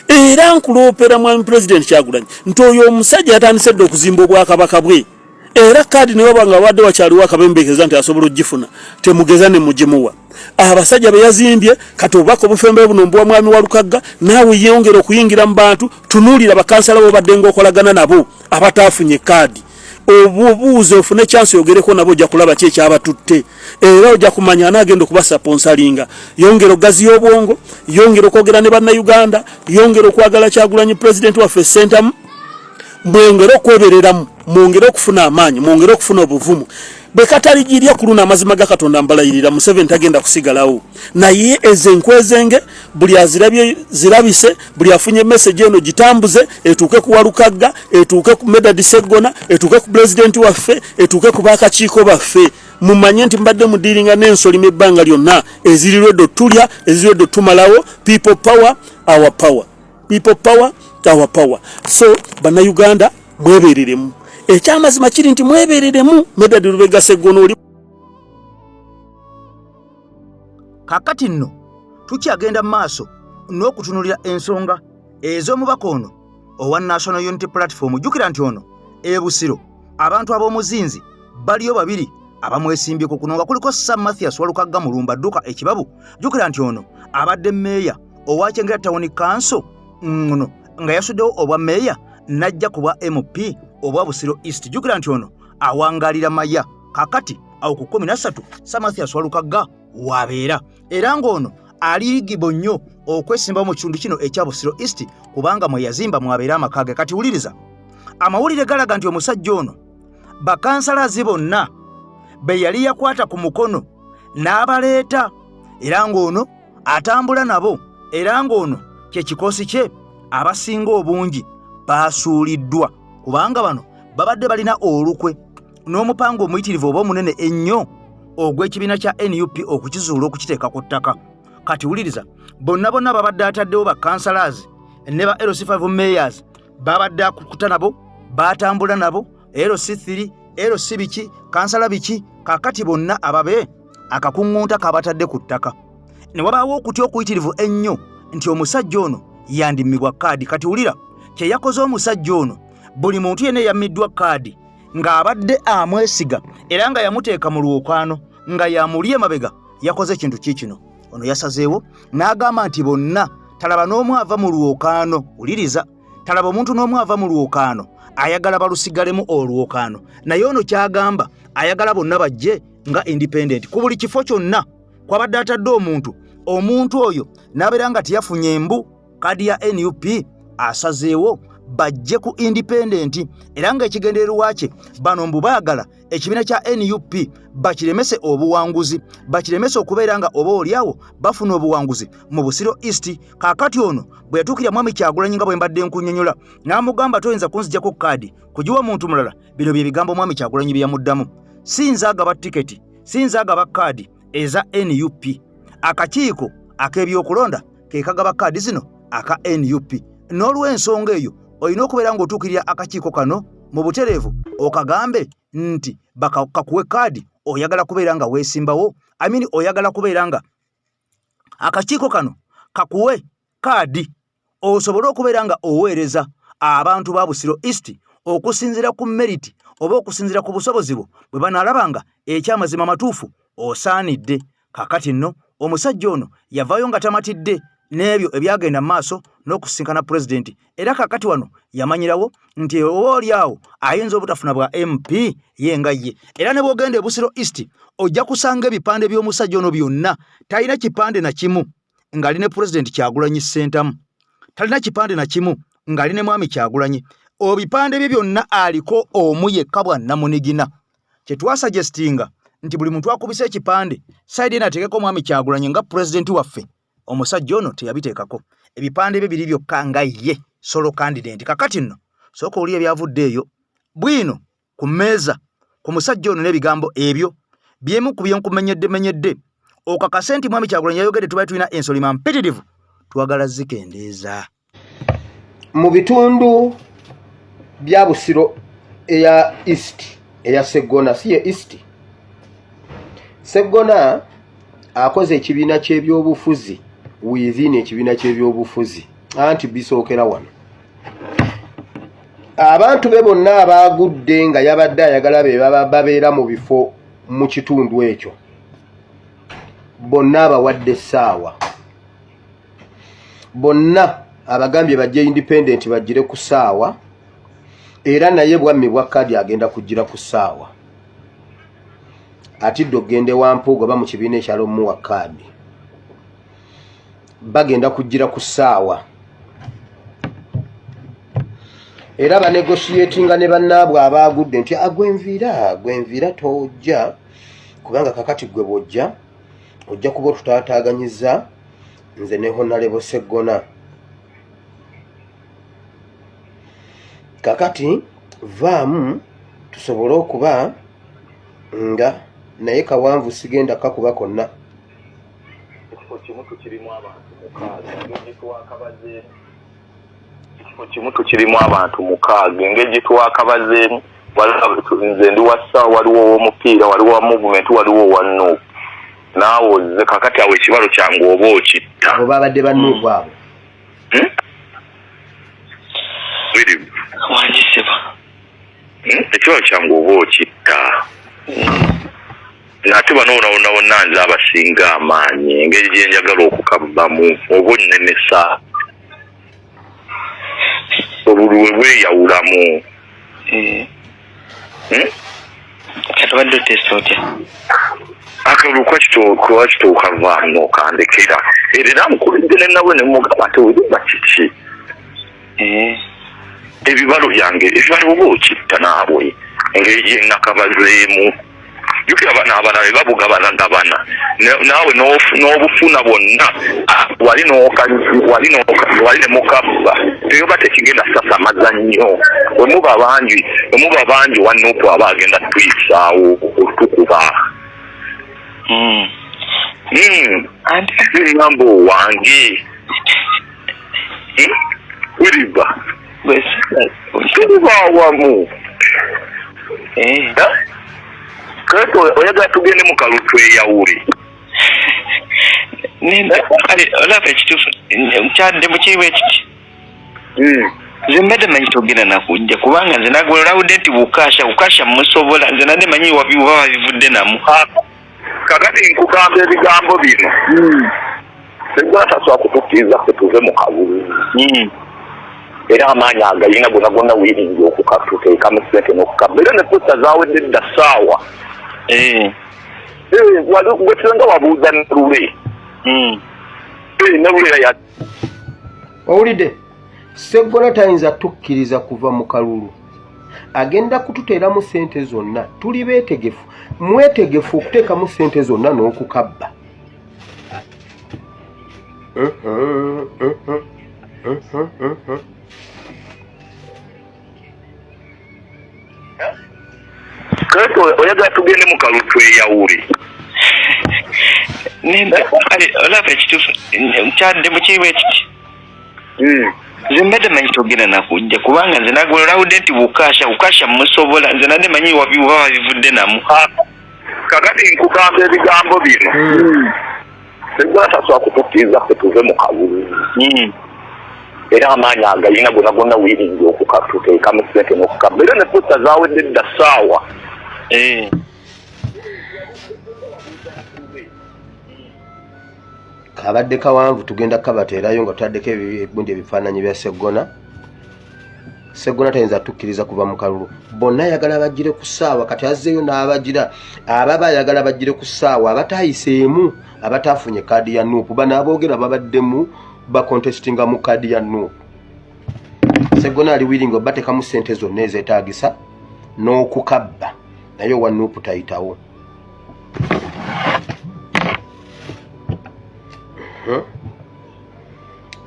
Era nkuloopera Mwami President Kyagulanyi nti oyo omusajja yatandise dde okuzimba obwakabaka bwe. Era kaadi ne waba nga wadde wakyaliwo akabembekeza nti asobola ogifuna, temugeza ne mugimuwa. Abasajja be yazimbye kati obubaka obufembe buno mbuwa Mwami Walukagga, naawe yongera okuyingira mu bantu, tunuulira bakansala bo badde ng'okolagana nabo abataafunye kaadi. Obubuuze ofune chance yogereko nabo ojja kulaba ki ekyabatutte, era ojja kumanya anaagenda okubasponsalinga. Yongera ogazi y'obwongo, yongera okwogera ne Bannayuganda, yongera okwagala Kyagulanyi President waffe Sentamu, mwongera okwebereramu, mwongera okufuna amaanyi, mwongera okufuna obuvumu. Bwe kataligirya ku luno amazima ga Katonda mbalayirira, Museveni tagenda kusigalawo. Naye ezenkwezenge buli azirabye zirabise, buli afunye message eno gitambuze, etuuke ku Walukagga, etuuke ku Medad Sseggona, etuuke ku President waffe, etuuke ku baakakiiko baffe. Mumanye nti mbadde mudiringa n'ensoli mu ebbanga lyonna ezirirwedde tulya, ezirirwedde tumalawo. People power, our power. People power, our power. So Bannayuganda mwebereremu. Ekyamazima kiri nti mwebereremu. Medad Lubega Sseggona oli. Kakati nno tukyagenda mu maaso n'okutunulira ensonga ez'omubaka ono owa National Unity Platform. Jjukira nti ono Busiro abantu ab'omuzinzi baliyo babiri abamwesimbyeko kuno nga kuliko Sam Mathias Walukagga Mulumba Dduka ekibabu. Jjukira nti ono abadde meeya owa Kyengera Town Council ono nga yasuddewo obwa meeya najja ku bwa MP obwa Busiro East. Jjukira nti ono awangalira maya kakati awo ku 13 Sam Mathias Walukagga wabeera, era ng'ono aligibo nnyo okwesimbawo mu kitundu kino ekya Busiro East kubanga mwe yazimba mwabeera amakage. Kati wuliriza, amawulire galaga nti omusajja ono bakansalazi bonna be yali yakwata ku mukono n'abaleeta, era ng'ono atambula nabo, era ng'ono kye kikosi kye abasinga obungi baasuuliddwa kubanga bano babadde balina olukwe n'omupango omuyitirivu oba omunene ennyo ogw'ekibiina kya NUP okukizuula okukiteeka ku ttaka. Kati wuliriza, bonna babadde ataddewo bakansalazi ne ba LC5 mayors babadde akukuta nabo, batambula nabo, LC3 LC biki kansala biki, kakati bonna ababe akakuŋŋunta kabatadde ku ttaka. Ne wabaawo okutya okuyitirivu ennyo nti omusajja ono yandimibwa kaadi. Kati wulira kye yakoze omusajja ono, buli muntu yenna yammiddwa kaadi ng'abadde amwesiga era nga yamuteeka mu lwokaano nga yamuli emabega. Yakoze ekintu kikino, ono yasazeewo n'agamba nti bonna talaba n'omu ava mu lwokaano. Wuliriza, talaba omuntu n'omu ava mu lwokaano ayagala balusigalemu olwokaano, naye ono kyagamba ayagala bonna bajje nga independent ku buli kifo kyonna kwabadde atadde omuntu oyo n'abeera nga teyafunye embu kaadi ya NUP asazeewo bajje ku independent, era nga ekigendererwa kye bano mbu baagala ekibiina kya NUP bakiremese obuwanguzi, bakiremese okubeera nga oba oliawo bafuna obuwanguzi mu Busiro East. Kakati ono bwe yatuukira Mwami Kyagulanyi nga bwe mbadde nkunnyonnyola n'amugamba toyinza kunzijjako kaadi kugiwa muntu mulala, bino bye bigambo Mwami Kyagulanyi bye yamuddamu: siyinza agaba tiketi, siyinza agaba kaadi eza NUP, akakiiko ak'ebyokulonda ke kagaba kaadi zino aka NUP. N'olw'ensonga eyo olina okubeera ng'otuukirira akakiiko kano mu butereevu okagambe nti kakuwe kaadi oyagala kubeera nga weesimbawo, oyagala kubeera nga akakiiko kano kakuwe kaadi osobole okubeera nga oweereza abantu ba Busiro East okusinziira ku meriti oba okusinziira ku busobozi bwo bwe banaalaba nga ekyamazima matuufu osaanidde. Kakati nno omusajja ono yavaayo nga tamatidde n'ebyo ebyagenda maaso n'okusinkana president era kakati wano yamanyirawo nti oli awo ayinza obutafuna bwa MP yenga ye era ne bwogenda e Busiro East ojja kusanga ebipande by'omusajja ono byonna talina kipande na kimu ng'ali ne president Kyagulanyi Ssentamu, talina kipande na kimu ng'ali ne mwami Kyagulanyi. Obipande bye byonna aliko omu yekka bwa Namunigina. Kye twasuggestinga nti buli muntu akubisa ekipande side ena ateekeko mwami Kyagulanyi nga president waffe. Omusajja ono teyabiteekako. Ebipande bye biri byokka nga ye solo candidate. Kakati nno sooka oli ebyavudde eyo bwino ku mmeeza ku musajja ono n'ebigambo ebyo byemu ku byenkumenyedde okakase nti mwami Kyagulanyi yayogedde tubaye tulina ensolima mpitirivu twagala zikendeeza. Mu bitundu bya Busiro eya East eya Segona si ye East Segona akoze ekibiina ky'ebyobufuzi within ekibiina ky'ebyobufuzi anti bisookera wano abantu be bonna abaagudde nga yabadde ayagala be babeera mu bifo mu kitundu ekyo bonna abawadde essaawa bonna abagambye bajje independent bajjire ku ssaawa era naye bwammi bwa kadi agenda kugira ku ssaawa ati dogende wampugo ba mu kibiina ekyalo mu wa kadi bagenda kugira ku ssaawa era banegotiatinga ne bannaabwe abaagudde nti agwenvira tojja kubanga kakati gwe bojja ojja kuba otutaataaganyiza nze ne Honorable Segona kakati vaamu tusobole okuba nga naye kawanvu sigenda kakuba konna kimu tukirimu abantu mukaaga engeri twakabazeemu nze ndi wassa waliwo owomupiira waliwo wa movement waliwo wa Nuupu naawe ze kakati awo ekibalo kyange oba okitta abo babadde bannuupu abo wanjiseba ekibalo kyange oba okitta nate banoona wonna nze abasinga amaanyi engeri gye njagala okukabamu oba onnemesa olulwe bweyawulamu katubadde test otya akalulu kwakituuka vaamu okandekera era mukulidde nenawe nemugamba nti olumba kiki ebibalo byange ebibalo oba okitta naabwe engeri gye nakabazeemu jukira bana abalabe babugabana ngabana naawe n'obufuna bonna wali ne mukabba teyoba tekigenda sasamaza nnyo wemuba bangi wa Nuupu aba agenda tuyisaawo otukuba ngambo wange wiriba tuliba awamu kato oyagala tugende mu kalu tweyawule olaba ekituufu nkyadde mu kiriwo ekiti nze mbadde manyi togenda nakujja kubanga nze nagololawudde nti bukasha musobola nze nadde manyi wabibaba bivudde namu kakati nkugamba ebigambo bino segala tasobola kutukkiriza ffe tuve mu kabulu era amaanyi agayina gonna wiringi okukatuteekamu sente n'okukaba era ne posta zaawedde dda ssaawa gwetanga wabuuza nerule nerule owulidde Segona tayinza tukkiriza kuva mu kalulu agenda kututeeramu sente zonna tuli beetegefu mwetegefu okuteekamu sente zonna n'okukabba kato oyagala tugende mu kalu tweyawule olaba ekituufu nkyadde mu kiriwo ekiti nze mbadde manyi togenda nakujja kubanga nze nagololawudde nti bukasha musobola nze nadde manyi wabibaba bivudde namu kakati nkugamba ebigambo bino segala tasobola kutukkiriza ffe tuve mu kabulu era amaanyi agayina gonna wiringi okukatuteekamu sente n'okukaba era ne posta zaawedde dda ssaawa kabadde kawanvu tugenda kabateerayo nga tutaddeko ebibundi ebifaananyi bya Sseggona. Sseggona tayinza tukkiriza kuva mu kalulu. Bonna ayagala bagire ku ssaawa kati azzeeyo n'abagira ababa ayagala bagire ku ssaawa abatayiseemu abatafunye kaadi ya Nuupu bano aboogera babaddemu bakontestinga mu kaadi ya Nuupu. Sseggona ali wiringi obatekamu ssente zonna ezeetaagisa n'okukabba naye owa Nuupu tayitawo.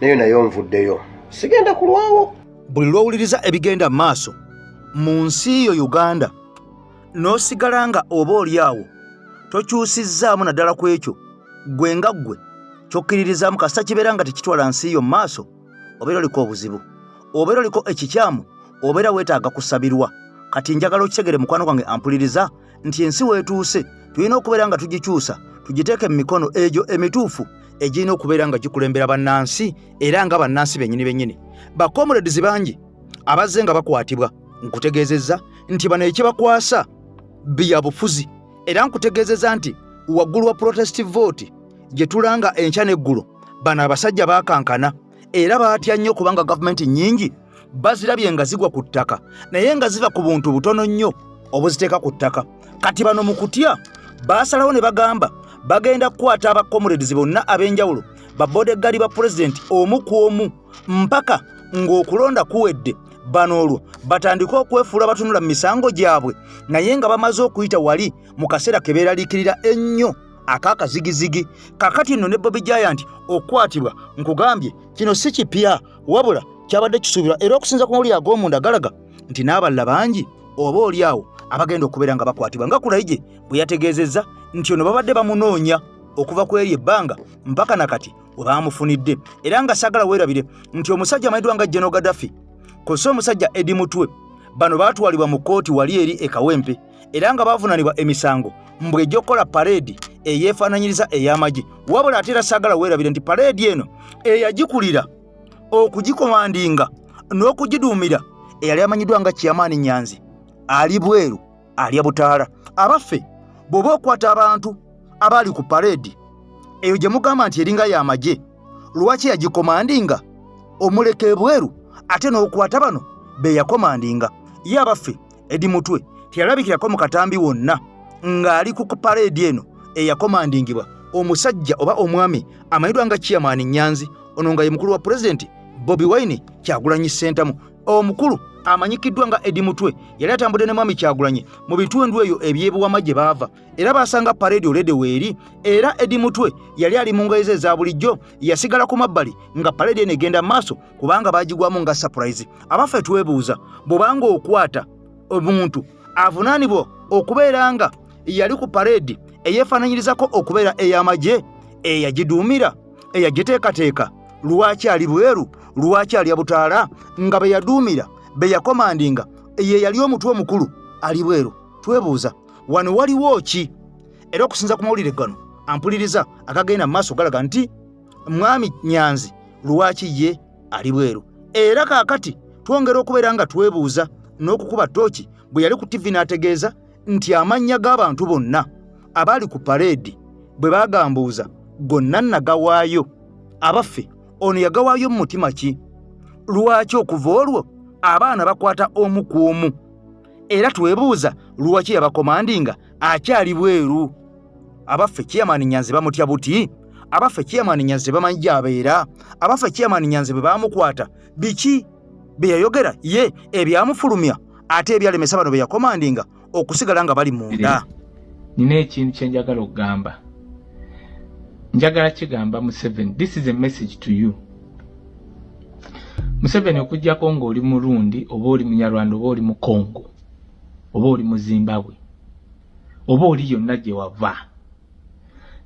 Nayo nvuddeyo sigenda kulwawo. Buli lw'owuliriza ebigenda mu maaso mu nsi yo Uganda n'osigala nga oba oli awo tokyusizzaamu naddala ku ekyo gwe nga ggwe ky'okkiririzaamu kasita kibeera nga tekitwala nsi yo mu maaso, obeera oliko obuzibu, obeera oliko ekikyamu, obeera weetaaga kusabirwa. Kati njagala okitegere mukwano gwange ampuliriza nti ensi weetuuse tulina okubeera nga tugikyusa tugiteeke mu mikono egyo emituufu egirina okubeera nga gikulembera bannansi era nga bannansi bennyini. Bakomrades bangi abazze nga bakwatibwa nkutegeezezza nti bano ekibakwasa bya bufuzi era nkutegeezezza nti waggulu wa protest vote gye tulanga enkya n'eggulo bano abasajja baakankana era baatya nnyo kubanga gavumenti nnyingi bazirabye nga zigwa ku ttaka naye nga ziva ku buntu butono nnyo obuziteeka ku ttaka. Kati bano mu kutya baasalawo ne bagamba bagenda kukwata abakomrades bonna ab'enjawulo babodegali ba pulezidenti omu ku omu mpaka ng'okulonda kuwedde bano olwo batandika okwefuula batunula mu misango gyabwe naye nga bamaze okuyita wali mu kaseera ke beeraliikirira ennyo akaakazigizigi. Kakati nno ne Bobby Giant okwatibwa nkugambye kino si kipya wabula kyabadde kisuubirwa era okusinza ku mawulire ag'omunda galaga nti n'aballa bangi oba oli awo abagenda okubeera nga bakwatibwa nga Kulaije bwe yategeezezza nti ono babadde bamunoonya okuva ku eri ebbanga mpaka nakati we baamufunidde era nga saagala weerabire nti omusajja amanyiddwa nga General Gaddafi kosa omusajja Eddie Mutwe bano baatwalibwa mu kooti wali eri e Kawempe era nga baavunaanibwa emisango mbwe gy'okola pareedi eyeefaananyiriza ey'amagye wabula ate era saagala weerabire nti pareedi eno eyagikulira okugikomandinga n'okugiduumira eyali amanyiddwa nga Kyamaani Nyanzi ali bweru alya butaala. Abaffe bw'oba okwata abantu abaali ku pareedi eyo gye mugamba nti eringa y'amagye lwaki yagikomandinga omuleke bweru ate n'okwata bano be yakomandinga ye abaffe Eddie Mutwe teyalabikirako mu katambi wonna ng'ali ku pareedi eno eyakomandingibwa omusajja oba omwami amanyiddwa nga Kyamaani Nyanzi ono nga ye mukulu wa pulezidenti Bobi Wine Kyagulanyi Ssentamu. Omukulu amanyikiddwa nga Eddie Mutwe yali atambudde ne mwami Kyagulanyi mu bitundu eyo ebyebuwama gye baava era basanga pareedi olede weeri era Eddie Mutwe yali ali mu ngoye ze eza bulijjo yasigala ku mabbali nga pareedi eno egenda maaso kubanga baagigwamu nga surprise. Abaffe twebuuza bw'obanga okwata omuntu avunaanibwa okubeera nga yali ku pareedi eyeefaananyirizako okubeera ey'amagye eyagiduumira eyagiteekateeka lwaki ali bweru lwaki alya butaala nga be yaduumira be yakomandinga ye yali omutwe omukulu ali bweru. Twebuuza wano waliwo ki? Era okusinza ku mawulire gano ampuliriza akagenda mu maaso galaga nti mwami Nyanzi lwaki ye ali bweru. Era kaakati twongera okubeera nga twebuuza n'okukuba tooki bwe yali ku TV n'ategeeza nti amannya g'abantu bonna abaali ku pareedi bwe baagambuuza gonna nagawaayo. Abaffe ono yagawaayo mu mutima ki? Lwaki okuva olwo abaana bakwata omu ku omu? Era twebuuza lwaki yabakomandinga akyali bweru. Abaffe Kyamaani Nyanzi bamutya buti? Abaffe Kyamaani Nyanzi bamanyi gy'abeera? Abaffe Kyamaani Nyanzi bwe baamukwata biki bye yayogera ye ebyamufulumya ate ebyalemesa bano be yakomandinga okusigala nga bali munda? Nina ekintu kye njagala okugamba. Njagala kigamba Museveni. This is a message to you. Museveni okujjako ng'oli Murundi oba oli Munyarwanda oba oli mu Congo oba oli mu Zimbabwe oba oli yonna gye wava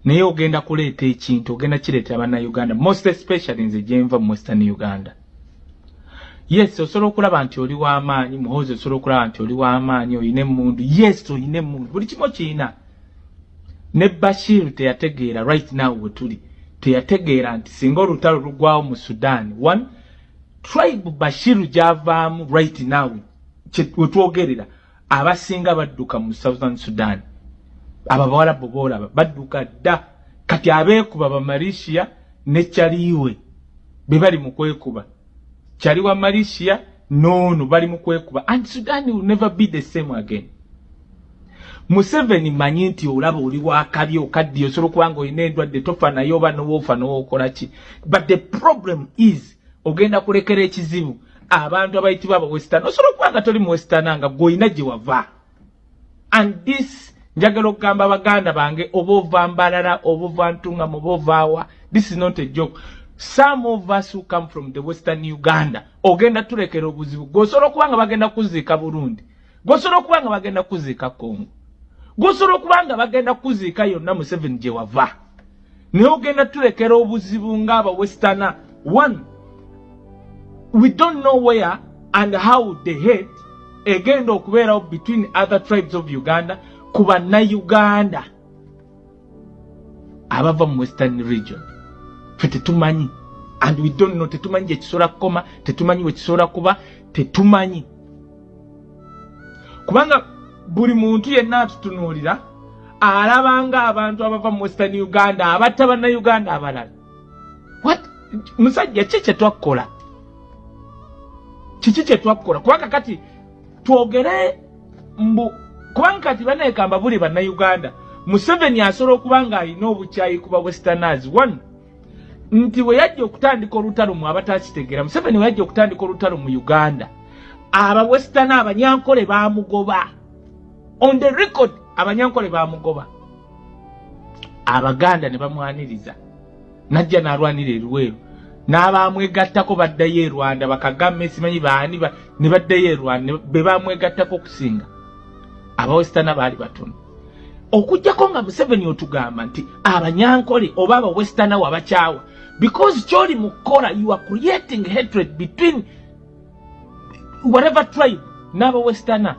naye ogenda kuleeta ekintu ogenda kireetera bannayuganda most especially nze gye nva mu Western Uganda. Yes, osobola okulaba nti oli w'amaanyi, Muhoozi osobola okulaba nti oli w'amaanyi, oyina emmundu. Yes, oyina emmundu, buli kimu kiina. Ne Bashir teyategeera right now we tuli teyategeera nti singa olutalo lugwawo mu Sudan one tribe Bashir gyavaamu right now wetwogerera abasinga badduka mu Southern Sudan ababawala boboolaba badduka dda kati abeekuba ba Malaysia ne Chaliwe be bali mu kwekuba. Chali wa Malaysia no bali mu kwekuba, and Sudan will never be the same again. Museveni manyi nti olaba oli wakabi okaddi osolo kubanga inendwadde tofa nayo oba n'owofa n'okola ki. But the problem is ogenda kulekera ekizibu abantu abayitibwa aba western osolo kubanga toli mu western nga goyina gye wava. And this njagala okugamba abaganda bange obova Mbalala obova Ntunga mubovaawa, this is not a joke. Some of us who come from the western Uganda ogenda tulekera obuzibu gosolo kubanga bagenda kuziika Burundi, gosolo kubanga bagenda kuziika Congo, gosolo kubanga bagenda kuziika yonna Museveni gye wava. Naye ogenda tulekera obuzibu ng'aba westerner. One, we don't know where and how the hate egenda okubeerawo between other tribes of Uganda kuba na Uganda abava mu western region. Tetumanyi, and we don't know, tetumanyi gye kisobola kukoma, tetumanyi we kisobola kuba, tetumanyi. Kubanga buli muntu yenna atutunuulira alabanga abantu abava mu western Uganda abatta bannayuganda abalala. What? Musajja ki kye twakola? Kiki kye twakola? Kubanga kati twogere mbu kubanga kati banekamba buli bannayuganda Museveni asobola okubanga alina obukyayi kuba westerners. One, nti we yajja okutandika olutalo mu abatakitegeera, Museveni we yajja okutandika olutalo mu Uganda, aba western abanyankole baamugoba. On the record abanyankole baamugoba, abaganda ne bamwaniriza, najja n'alwanira eruweero n'abamwegattako baddayo e Rwanda bakagamba simanyi baani ne baddayo e Rwanda be bamwegattako okusinga aba western baali batono. Okujjako nga Museveni otugamba nti abanyankole oba aba western wabakyawa, because kyoli mukola you are creating hatred between whatever tribe n'aba western.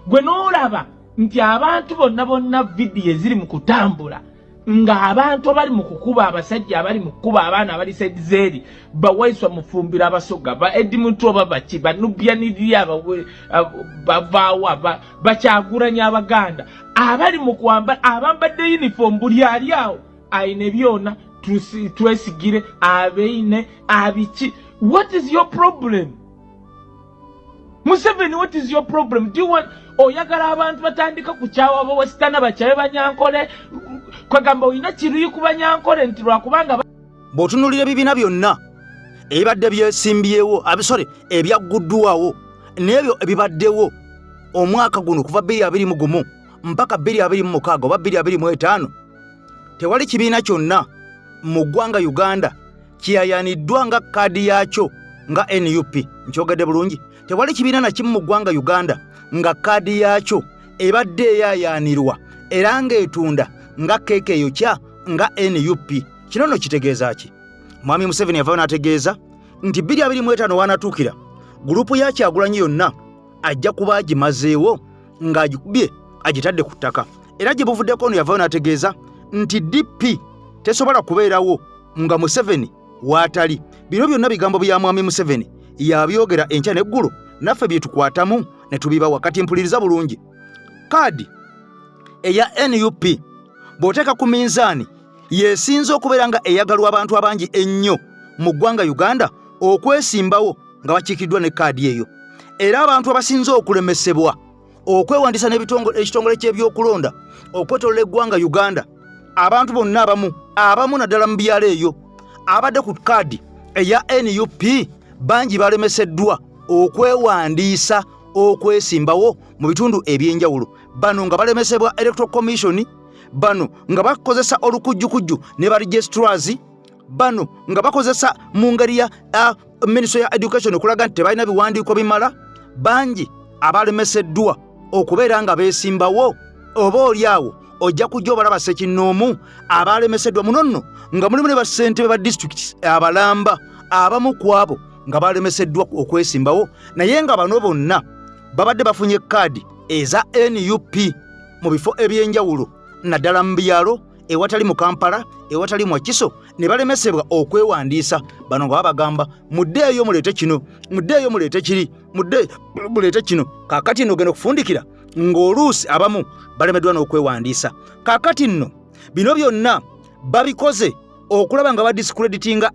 Gwe n'olaba nti abantu bonna video eziri mu kutambula nga abantu abali mu kukuba abasajja abali mu kukuba abaana abali side zeri bawaiswa mufumbira abasoga ba Edmuntu oba baki banubya niri bavaawa bakyaguranya abaganda abali mu kwamba abambadde uniform buli ali awo ayine byona twesigire abeine abiki. What is your problem? Museveni, what is your problem? Do you want oyagala abantu batandika kukyawa abo western bakyawe banyankole kwagamba oyina kiruyi ku banyankole nti lwakubanga bw'otunuulira ebibiina byonna ebibadde byesimbyewo ebyagguddwawo n'ebyo ebibaddewo omwaka guno kuva 2021 mpaka 2026 oba 2025 tewali kibiina kyonna mu ggwanga Uganda kiyayaniddwa nga kaadi yaakyo nga NUP. Nkyogedde bulungi, tewali kibiina na kimu mu ggwanga Uganda nga kaadi yaakyo ebadde eyayanirwa era ng'etunda nga keeke eyokya nga NUP. Kino nno kitegeeza ki? Mwami Museveni yavaayo n'ategeeza nti 2025 wanatuukira gurupu ya Kyagulanyi yonna ajja kuba agimazeewo ng'agikubye agitadde ku ttaka. Era gye buvuddeko ono yavaayo n'ategeeza nti DP tesobola kubeerawo nga Museveni waatali. Bino byonna bigambo bya mwami Museveni yabyogera enkya n'eggulu, naffe bye tukwatamu ne tubiba wakati. Mpuliriza bulungi, kaadi eya NUP bw'oteeka ku minzaani yeesinze okubeera nga eyagalwa abantu abangi ennyo mu ggwanga Uganda okwesimbawo nga bakiikiddwa ne kaadi eyo. Era abantu abasinze okulemesebwa okwewandiisa n'ekitongole ky'ebyokulonda okwetoolola eggwanga Uganda, abantu bonna abamu naddala mu byalo eyo abadde ku kaadi eya NUP bangi balemeseddwa okwewandiisa okwesimbawo mu bitundu ebyenjawulo. Bano nga balemesebwa Electoral Commission, bano nga bakozesa olukujjukujju ne ba registrars, bano nga bakozesa mu ngeri ya Ministry ya Education okulaga nti tebalina biwandiiko bimala. Bangi abalemeseddwa okubeera nga beesimbawo. Oba oliawo ojja kujja obalaba Ssekinnoomu abalemeseddwa muno nno nga mulimu ne bassentebe ba district abalamba abamu ku abo nga balemeseddwa okwesimbawo, naye nga bano bonna babadde bafunye kaadi eza NUP mu bifo ebyenjawulo naddala mu byalo ewatali mu Kampala, ewatali mu Akiso, ne balemesebwa okwewandiisa. Bano nga babagamba muddeeyo muleete kino, muddeeyo muleete kiri, muleete kino. Kaakati nno ogenda okufundikira ng'oluusi abamu balemeddwa n'okwewandiisa. Kaakati nno bino byonna babikoze okulaba nga badiscreditinga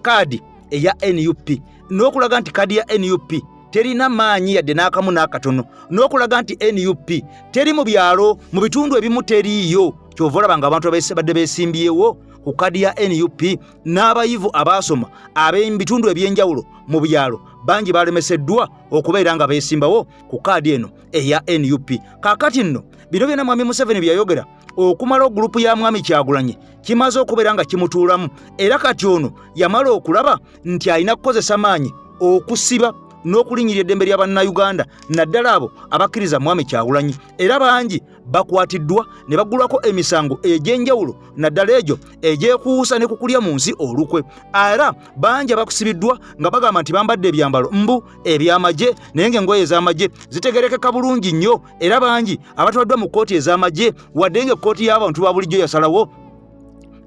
kadi eya NUP n'okulaga nti kadi ya NUP terina maanyi yadde n'akamu n'akatono n'okulaga nti NUP teri mu byalo mu bitundu ebimu teriiyo kyova olaba nga abantu badde beesimbyewo ku kadi ya NUP n'abayivu abaasoma ab'ebitundu ebyenjawulo mu byalo bangi balemeseddwa okubeera nga beesimbawo ku kadi eno eya NUP. Kaakati nno bino byonna Mwami Museveni byayogera okumala ogurupu ya Mwami Kyagulanyi kimaze okubeera nga kimutuulamu era kati ono yamala okulaba nti alina kukozesa maanyi okusiba n'okulinyirira eddembe lya bannayuganda naddala abo abakkiriza Mwami Kyagulanyi era bangi bakwatiddwa ne baggulwako emisango egy'enjawulo naddala egyo egyekuusa ne kukulya mu nsi olukwe era bangi abakusibiddwa nga bagamba nti bambadde ebyambalo mbu ebyamagye naye ng'engoye ez'amagye zitegerekeka bulungi nnyo era bangi abatwaddwa mu kkooti ez'amagye wadde ng'ekkooti y'abantu ba bulijjo yasalawo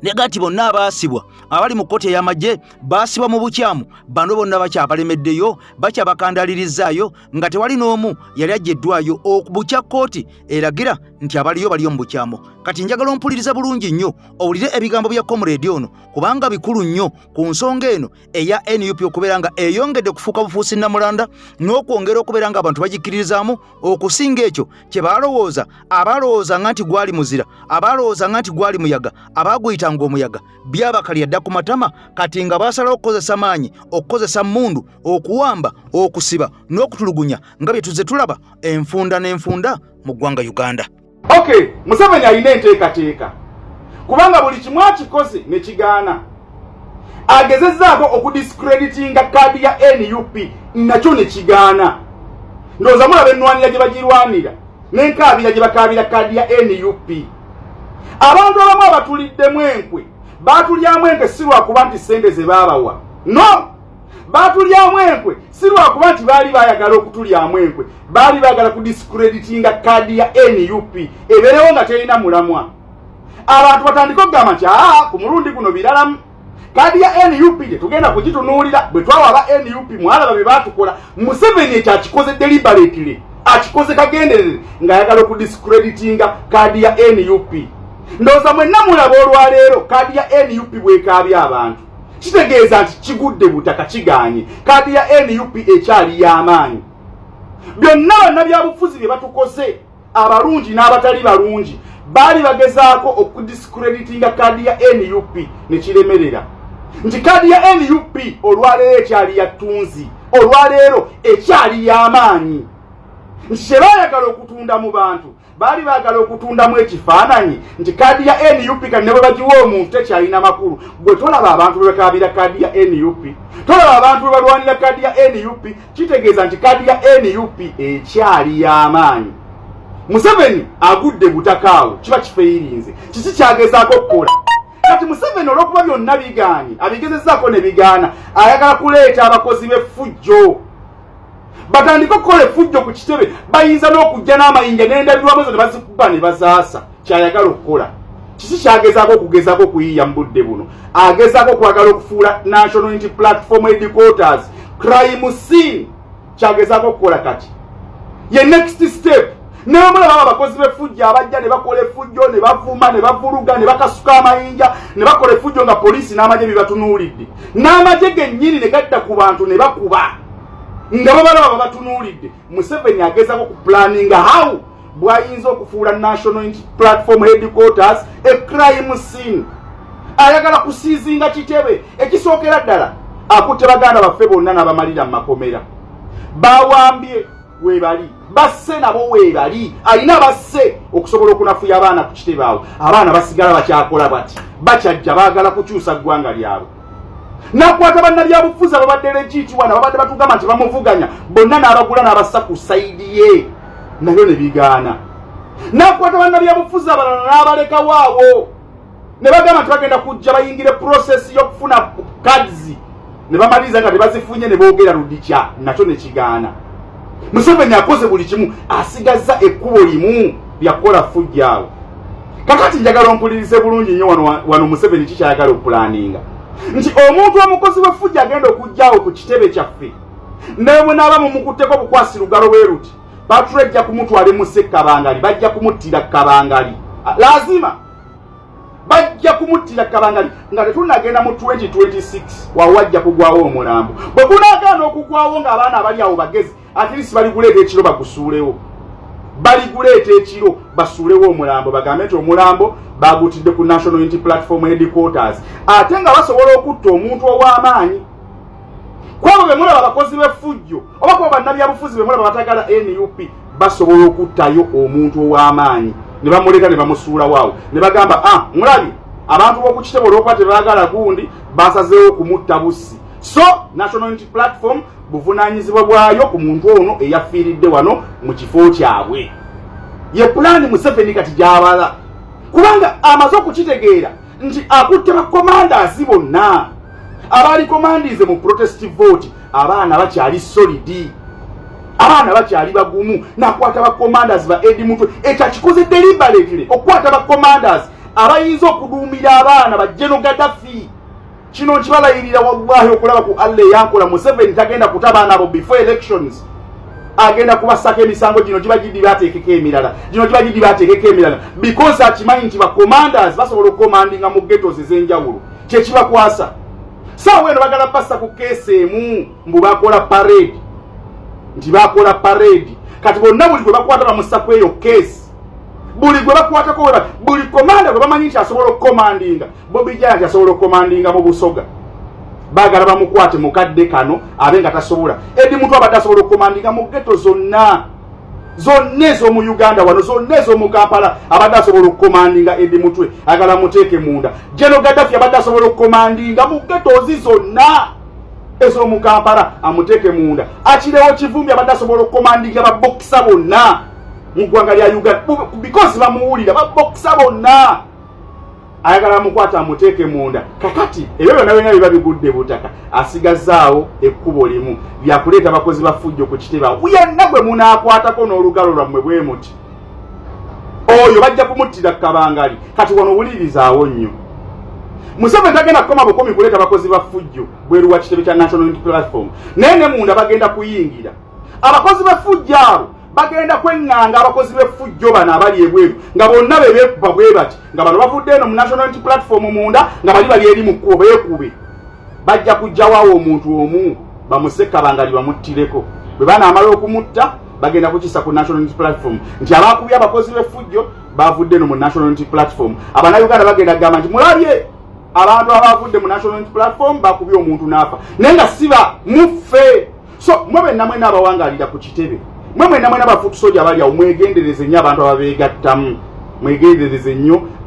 negati bonna abaasibwa abali mu kkooti ey'amagye baasibwa mu bukyamu bano bonna bakyabalemeddeyo bakyabakandalirizaayo nga tewali n'omu yali agyeddwayo okubukya kkooti eragira nti abaliyo baliyo mu bukyamu. Kati njagala ompuliriza bulungi nnyo owulire ebigambo bya comrade ono kubanga bikulu nnyo ku nsonga eno eya NUP okubeera nga eyongedde kufuuka bufuusi nnamulanda n'okwongera okubeera nga abantu bagikkiririzaamu okusinga ekyo kye baalowooza abalowooza nga nti gwali muzira abalowooza nga nti gwali muyaga abaguyita ng'omuyaga byabakalya dda ku matama kati nga baasalawo okukozesa maanyi okukozesa mmundu okuwamba okusiba n'okutulugunya nga bye tuzze tulaba enfunda n'enfunda mu ggwanga Uganda. Okay, Museveni alina enteekateeka kubanga buli kimu akikoze ne kigaana agezezzaako okudiscreditinga kadi ya NUP nakyo ne kigaana ndowooza mulaba ennwanira gye bagirwanira n'enkaabira gye bakaabira kadi ya NUP. Abantu abamu abatuliddemu enkwe baatulyamu enkwe si lwakuba nti ssente ze baabawa no baatulyamu enkwe si lwakuba nti baali baayagala okutulyamu enkwe baali baagala kudiscreditinga kadi ya NUP ebeerewo nga terina mulamwa. Abantu batandika okugamba nti ku mulundi guno biralamu kadi ya NUP gye tugenda kugitunuulira bwe twawa aba NUP mwalaba bye baatukola. Museveni ekyo akikoze deliberately akikoze kagenderere ng'ayagala okudiscreditinga kadi ya NUP. Ndowooza mwenna mulaba olwaleero kadi ya NUP bwekaabya abantu kitegeeza nti kigudde butaka kiganye kadi ya NUP ekyali y'amaanyi. Byonna bannabyabufuzi bye batukoze abalungi n'abatali balungi baali bagezaako okudiscreditinga kadi ya NUP ne kiremerera nti kadi ya NUP olwaleero ekyali ya ttunzi olwaleero ekyali y'amaanyi nti kye baayagala okutunda mu bantu baali baagala okutundamu ekifaananyi nti kadi ya NUP kati ne bwe bagiwa omuntu tekyalina makulu. Bwe tolaba abantu bwe bakaabira kadi ya NUP tolaba abantu bwe balwanira kadi ya NUP kitegeeza nti kadi ya NUP ekyali y'amaanyi. Museveni agudde butakaawo kiba kifeeyirinze kiki kyagezaako okukola. Kati Museveni olw'okuba byonna bigaanye abigezezzaako ne bigaana ayagala kuleeta abakozi b'effujjo batandika okukola effujjo ku kitebe bayinza n'okujja n'amayinja n'endabirwamu zo ne bazikuba ne bazaasa kyayagala okukola. Kiki kyagezaako okugezaako okuyiiya mu budde buno agezaako okwagala okufuula National Unity Platform Headquarters crime scene kyagezaako okukola. Kati ye next step naye mulaba abakozi b'effujjo abajja ne bakola effujjo ne bavuma ne bavuluga ne bakasuka amayinja ne bakola effujjo nga poliisi n'amagye bibatunuulidde n'amagye gennyini ne gadda ku bantu ne bakuba nga babalaba batunuulidde. Museveni agezaako ku planninga how bw'ayinza okufuula National Unity Platform Headquarters a crime scene. Ayagala kusiizinga kitebe ekisookera ddala akutte baganda baffe bonna n'abamalira mu makomera bawambye weebali basse nabo weebali alina basse okusobola okunafuya abaana ku kitebe awo abaana basigala bakyakola bati bakyajja baagala kukyusa ggwanga lyabwe. Nakwata bannabyabufuzi ababadde legiiti wana babadde batugamba nti bamuvuganya bonna n'abagula n'abassa ku sayidi ye nayo ne bigaana. Nakwata bannabyabufuzi abalala n'abaleka waawo ne bagamba nti bagenda kujja bayingire process y'okufuna cards ne bamaliriza nga tebazifunye ne boogera ludikya nakyo ne kigaana. Museveni akoze buli kimu asigazza ekkubo limu lyakukola ffujjo awo. Kakati njagala ompulirize bulungi nnyo wano Museveni kikyayagala okupulaninga nti omuntu omukozi w'effujjo agenda okujjaawo ku kitebe kyaffe naye bwe naaba mumukutteko bukwasi lugalo bwe ruti patulejja kumutwale mu Ssekkabangali bajja kumuttira Kabangali lazima bajja kumuttira Kabangali nga tetunagenda mu 2026 wawajja kugwawo omulambo bwe kunagaana okugwawo ng'abaana abali awo bagezi at least baliguleeta ekiro bagusuulewo baliguleeta ekiro basuulewo omulambo bagambe nti omulambo bagutidde ku National Unity Platform headquarters ate nga basobola okutta omuntu ow'amaanyi kwabo be mulaba abakozi b'effujjo oba kuba bannabyabufuzi be mulaba batagala NUP basobola okuttayo omuntu ow'amaanyi ne bamuleka ne bamusuula waawo ne bagamba mulabi abantu b'oku kitebe olw'okuba tebaagala gundi basazeewo okumutta bussi so National Unity Platform buvunaanyizibwa bwayo ku muntu ono eyafiiridde wano mu kifo kyabwe ye pulaani Museveni kati gy'abala kubanga amaze okukitegeera nti akutte bakomandasi bonna abaali komandize mu protest vote abaana bakyali solidi abaana bakyali bagumu nakwata bakomandasi ba Edi Mutwe ekakikoze deliberately okukwata bakomandasi abayinza okuduumira abaana ba General Gaddafi kino kibalayirira wallahi okulaba ku alle yankola Museveni tagenda kutabaana abo before elections agenda kubasaka emisango gino gibagidi bateekeko emirala because akimanyi nti bakomandasi basobola okukomandinga mu ghettos ez'enjawulo kyekibakwasa saawa eno bagala bassa ku keesi emu mbu bakola parade nti bakola parade kati bonna buli gwe bakwata bamusako eyo keesi buli gwe bakwatako buli komanda gwe bamanyi nti asobola okukomandinga Bobby Jaya nti asobola okukomandinga mu Busoga bagala bamukwate mukadde kano abe nga tasobola Edi Mutwe abadde asobola okukomandinga mu ghetto zonna ez'omu Uganda wano zonna ez'omu Kampala abadde asobola okukomandinga Edi Mutwe agala muteeke munda General Gaddafi abadde asobola okukomandinga mu ghetto zonna ez'omu Kampala amuteeke munda Akirewo Kivumbi abadde asobola okukomandinga babokisa bonna mu ggwanga lya Uganda because bamuwulira babokisa bonna ayagala mukwata amuteeke munda kakati ebyo byonna byonna biba bigudde butaka asigazaawo ekkubo limu byakuleeta abakozi bafujjo ku kiteba yenna gwe munaakwatako n'olugalo lwammwe bwe muti oyo bajja kumuttira Kabangali kati wano owulirizaawo nnyo Museveni tagenda kukoma bukomi kuleeta abakozi bafujjo bweru wa kitebe kya National Unity Platform naye ne munda bagenda kuyingira abakozi bafujjo abo bagenda kwenganga abakozi b'effujjo bano abali ebweru nga bonna beekuba bwe bati nga bano bavudde eno mu National Unity Platform munda nga bali eri mu kkubo beekube bajja kujjawawo omuntu omu bamuse Kabangali bamuttireko bwe banaamala okumutta bagenda kukisa ku National Unity Platform nti abaakubye abakozi b'effujjo bavudde eno mu National Unity Platform Abannayuganda bagenda kugamba nti mulabye abantu abavudde mu National Unity Platform bakubye omuntu n'afa naye nga siba muffe so mwe benna mwena abawangalira ku kitebe mwena abafuutu soja abali awo mwegendereze nnyo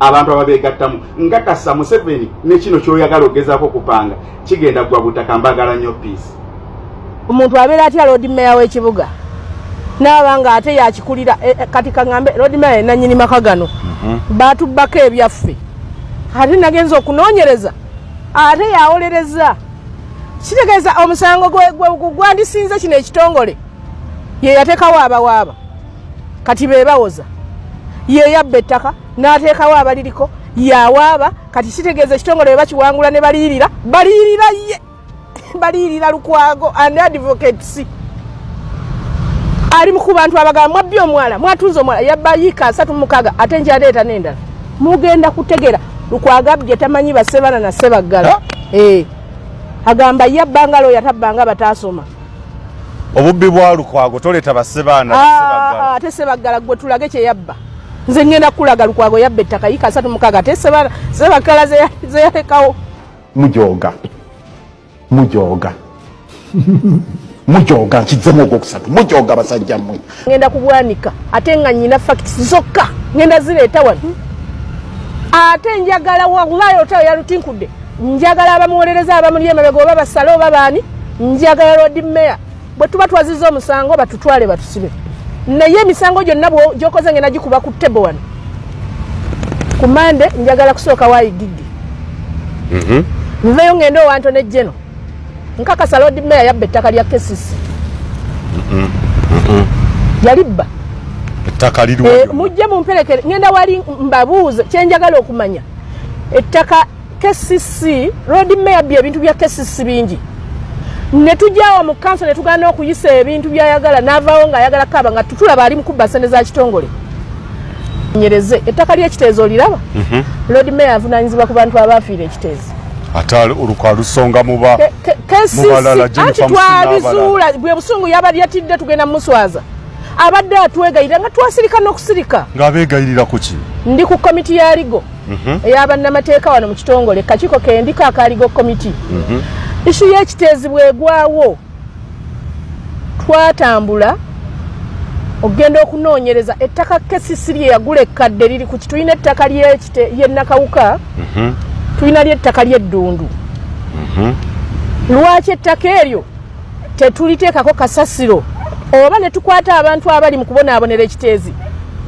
abantu ababeegattamu nkakasa Museveni ne kino ky'oyagala ogezaako kupanga kigenda gwa butaka mbagala nnyo peace omuntu abeera atya Lord Mayor w'ekibuga n'abanga ate yakikulira kati kaŋŋambe Lord Mayor nannyini maka gano baatubbako ebyaffe ate nagenza okunoonyereza ate yawolereza kitegeeza omusango gwandisinze kino ekitongole ye yateekawo abawaaba kati be bawoza ye yabba ettaka n'ateekawo abaliriko yawaaba kati kitegeeza ekitongole bwe bakiwangula ne baliyirira Lukwago and advocates ali ku bantu abagala mwabbi omwala mwatunze omwala yabba yiika 36 ate njaleeta n'endala mugenda kutegera Lukwago abye tamanyi basebana na Sebaggala agamba yabbangalo yatabbanga bataasoma obubbi bwa Lukwago toleeta basebana Sebaggala ate Sebaggala gwe tulage kye yabba nze ngenda kulaga Lukwago yabba ettaka yiika 36 ate Sebaggala ze yalekawo mujoga kizzemu ogwokusatu mujoga basajja mmwe ngenda kubwanika ate nga nnyina facts zokka ngenda zireeta wano ate njagala wallahi otayo yalutinkudde njagala abamuwolereza abamuli emabega oba basale oba baani njagala Lord Mayor bwe tuba twazizza omusango batutwale batusibe naye emisango gyonna gyokoze ngenda gikuba ku ttebo wano ku Mande njagala kusooka waayigidde nveyo ngende owanto ne Jeno nkakasa Lord Mayor yabba ettaka lya Kesisi yalibba ettaka liriwo mujje mumperekere ngenda wali mbabuuze kyenjagala okumanya ettaka Kesisi Lord Mayor bye ebintu bya Kesisi bingi ne tujjawo mu council ne tugana okuyisa ebintu byayagala n'avaawo ng'ayagala kaba nga tutulaba ali mu kubba ssente za kitongole nyereze ettaka ly'ekiteezo liraba Lord Mayor avunanyizibwa ku bantu abafiira ekiteezo ate olukwa lusonga muba anti twabizuula bwe busungu yabali yatidde tugenda muswaza abadde atwegayirira nga twasirika n'okusirika ng'abeegayirira ku ki ndi ku komiti ya ligo ey'abannamateeka wano mu kitongole kakiiko kendika akaligo komiti ishu y'ekiteezi bwegwawo twatambula ogenda okunoonyereza ettaka KCC lye yagula ekkadde liri ku kitulina ettaka ly'ennakawuka tulina ly'ettaka ly'eddundu lwaki ettaka eryo tetuliteekako kasasiro oba ne tukwata abantu abali mu kubonaabonera ekiteezi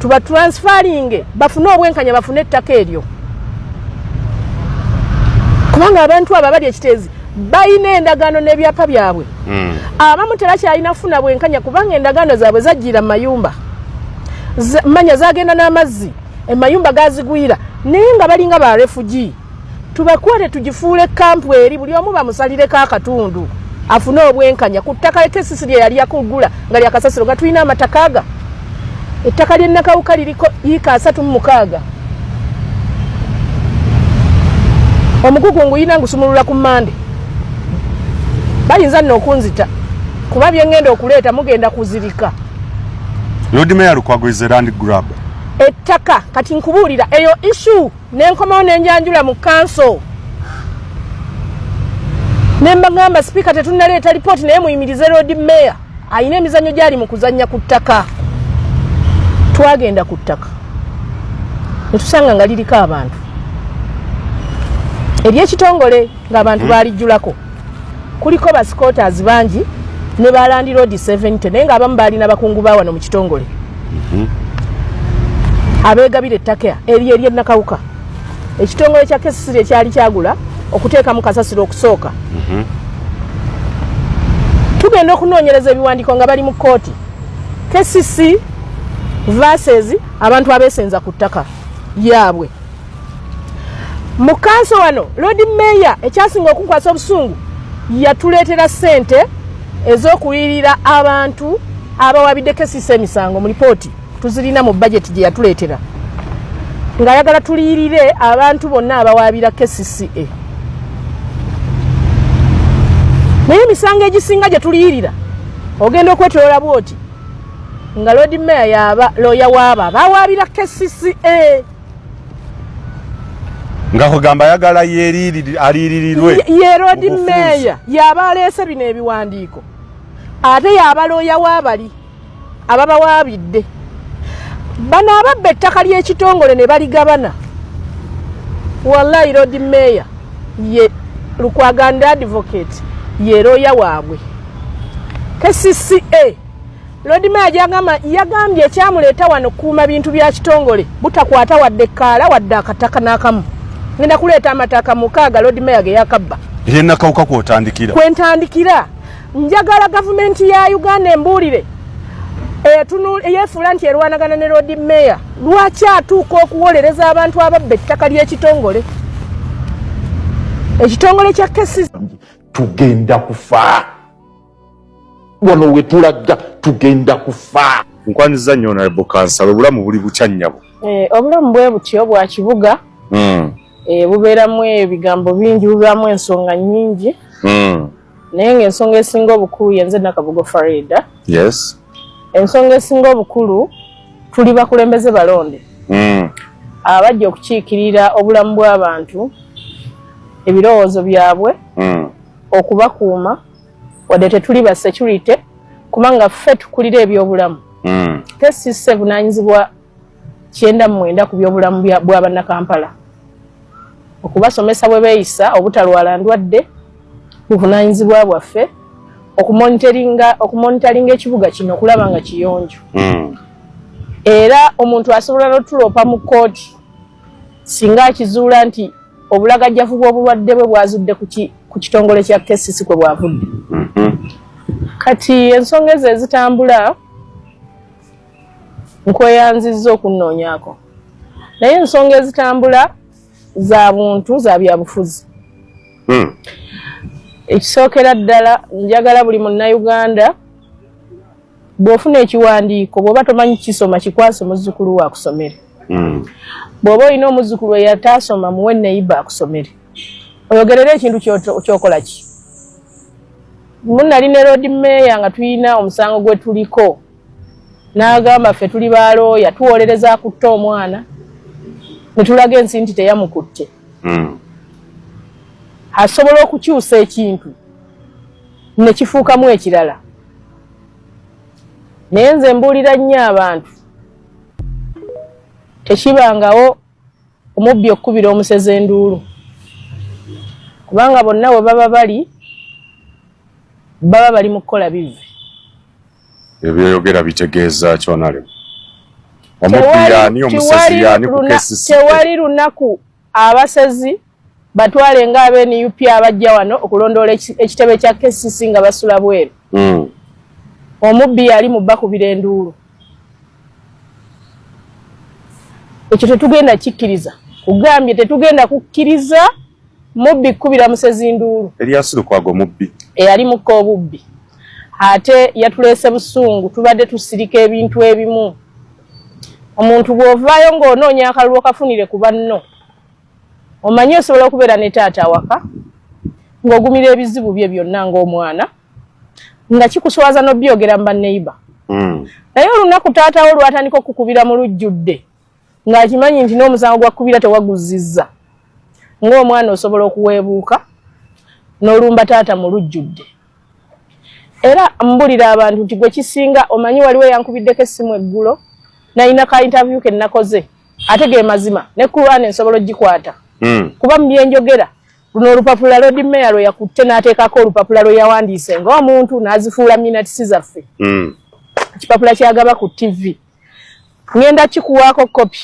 tuba transferring bafune obwenkanya bafune ettaka eryo kubanga abantu abo abali ekiteezi bayina endagaano n'ebyapa byabwe abamu terakyalina kufuna bwenkanya kubanga endagaano zaabwe zajjira mu mayumba manya zagenda n'amazzi emayumba gazigwira naye nga balinga ba refugi tubakwate tugifuule kampu eri buli omu bamusalireko akatundu afune obwenkanya ku ttaka ly'ekesisi lye yali yakugula nga lyakasasiro nga tulina amataka aga ettaka ly'ennakawuka liriko yiika 36 omugugu nguyina ngusumulula ku mmande bayinza nno okunzita kuba byengenda okuleeta mugenda kuzirika Lord Mayor Lukwago is a land grab ettaka kati nkubuulira eyo issue n'enkomawo n'enjanjula mu kanso nembagamba speaker tetunnaleeta lipooti naye muyimirize Lord Mayor ayina emizannyo gyali mu kuzannya ku ttaka twagenda ku ttaka ne tusanga nga liriko abantu ery'ekitongole ng'abantu baalijjulako kuliko bascooters bangi ne balandi road 70 naye ng'abamu baalina bakungu ba wano mu kitongole abeegabira ettaka ery'ennakawuka ekitongole kya KCC ekyali kyagula okuteekamu kasasiro okusooka tugenda okunoonyereza ebiwandiiko nga bali mu kooti KCC versus abantu abeesenza ku ttaka lyabwe mu kanso wano Lord Mayor ekyasinga okunkwasa obusungu yatuleetera ssente ez'okuliyirira abantu abawabidde KCC emisango mu lipooti tuzirina mu budget gye yatuleetera ng'ayagala tuliyirire abantu bonna abawaabira KCC naye emisango egisinga gye tuliyirira ogenda okwetoloola bwoti nga Lord Mayor yaba looya waaba abawaabira KCC nga kugamba yagala aliririrwe ye Lord Mayor yaba aleese bino ebiwandiiko ate yaba looya waabali ababawaabidde bano ababba ettaka ly'ekitongole ne baligabana wallahi Lord Mayor ye Lukwaganda advocate ye looya waabwe KCC Lord Mayor yagambye ekyamuleeta wano kuuma bintu bya kitongole butakwata wadde kaala wadde akataka n'akamu ngenda kuleeta amataka 6 Lord Mayor ge yakabba ennakawuka kwotandikira kwentandikira njagala gavumenti ya Uganda embuulire eyefuula nti erwanagana ne Lord Mayor lwaki atuuka okuwolereza abantu ababba ettaka ly'ekitongole ekitongole kya KCC tugenda kufa wano wetulaga tugenda kufa nkwaniza nnyo Honorable Kansala obulamu buli bukya nnyabo obulamu bwe butyo bwa kibuga bubeeramu ebigambo bingi bubaamu ensonga nnyingi naye ng'ensonga esinga obukulu yenze Nakabugo Farida yes ensonga esinga obukulu tuli bakulembeze balonde abajja okukiikirira obulamu bw'abantu ebirowoozo byabwe okubakuuma wadde tetuli ba security kubanga ffe tukulira ebyobulamu KCC bunaanyizibwa 99 ku byobulamu bw'abannakampala okubasomesa bwe beeyisa obutalwala ndwadde buvunaanyizibwa bwaffe okumonitaringa ekibuga kino okulaba nga kiyonjo era omuntu asobola n'otuloopa mu kooti singa akizuula nti obulagajjavu bw'obulwadde bwe bwazudde ku kitongole kya KCC kwe bwavudde kati ensonga ezo ezitambula nkweyanzizza okunnoonyaako naye ensonga ezitambula za buntu za byabufuzi ekisookera ddala njagala buli munnayuganda bw'ofuna ekiwandiiko bw'oba tomanyi kisoma kikwase muzzukulu waakusomere bw'oba olina omuzzukulu eyatasoma muwe neiba akusomere oyogerere ekintu kyokola ki. Munali ne road mayor nga tulina omusango gwe tuliko n'agamba ffe tuli balooya tuwolereza akutta omwana ne tulaga ensi nti teyamukutte. Asobola okukyusa ekintu ne kifuukamu ekirala. Naye nze mbuulira nnyo abantu tekibangawo omubbi okkubira omuseze enduulu kubanga bonna we baba bali mu kukola bive. Ebyoyogera bitegeeza kyonale omubbi yani omusezi yani ku KCC. Tewali lunaku abasezi batwale nga NUP abajja wano okulondoola ekitebe kya KCC nga basula bweru. Omubbi yali mu bakubira enduulu. Ekyo tetugenda kikkiriza. Kugambye tetugenda kukkiriza mubbi kubira musezi nduulu. Elias Lukwago mubbi. Eyali mukko obubbi. Ate yatulese busungu tubadde tusirika ebintu ebimu. Omuntu bw'ovaayo ng'onoonya akalulu kafunire ku banno. Omanyi osobola okubeera ne taata awaka ng'ogumira ebizibu bye byonna ng'omwana nga kikuswaza n'obyogera mbanneiba. Naye olunaku taatawo lwatandika okukubira mu lujjudde ng'akimanyi nti n'omusango gwa kubira tewaguzizza ng'omwana osobola okuweebuuka n'olumba taata mu lujjudde. Era mbulira abantu nti gwe kisinga omanyi waliwo yankubiddeko essimu eggulo nalina ka interview ke nakoze ate ge mazima ne kulwana ensobola ogikwata. Kuba mu byenjogera luno olupapula Lord Mayor lwe yakutte n'ateekako olupapula lwe yawandiise ng'omuntu n'azifuula minutes zaffe. Ekipapula kyagaba ku TV. Ngenda kikuwaako kopi.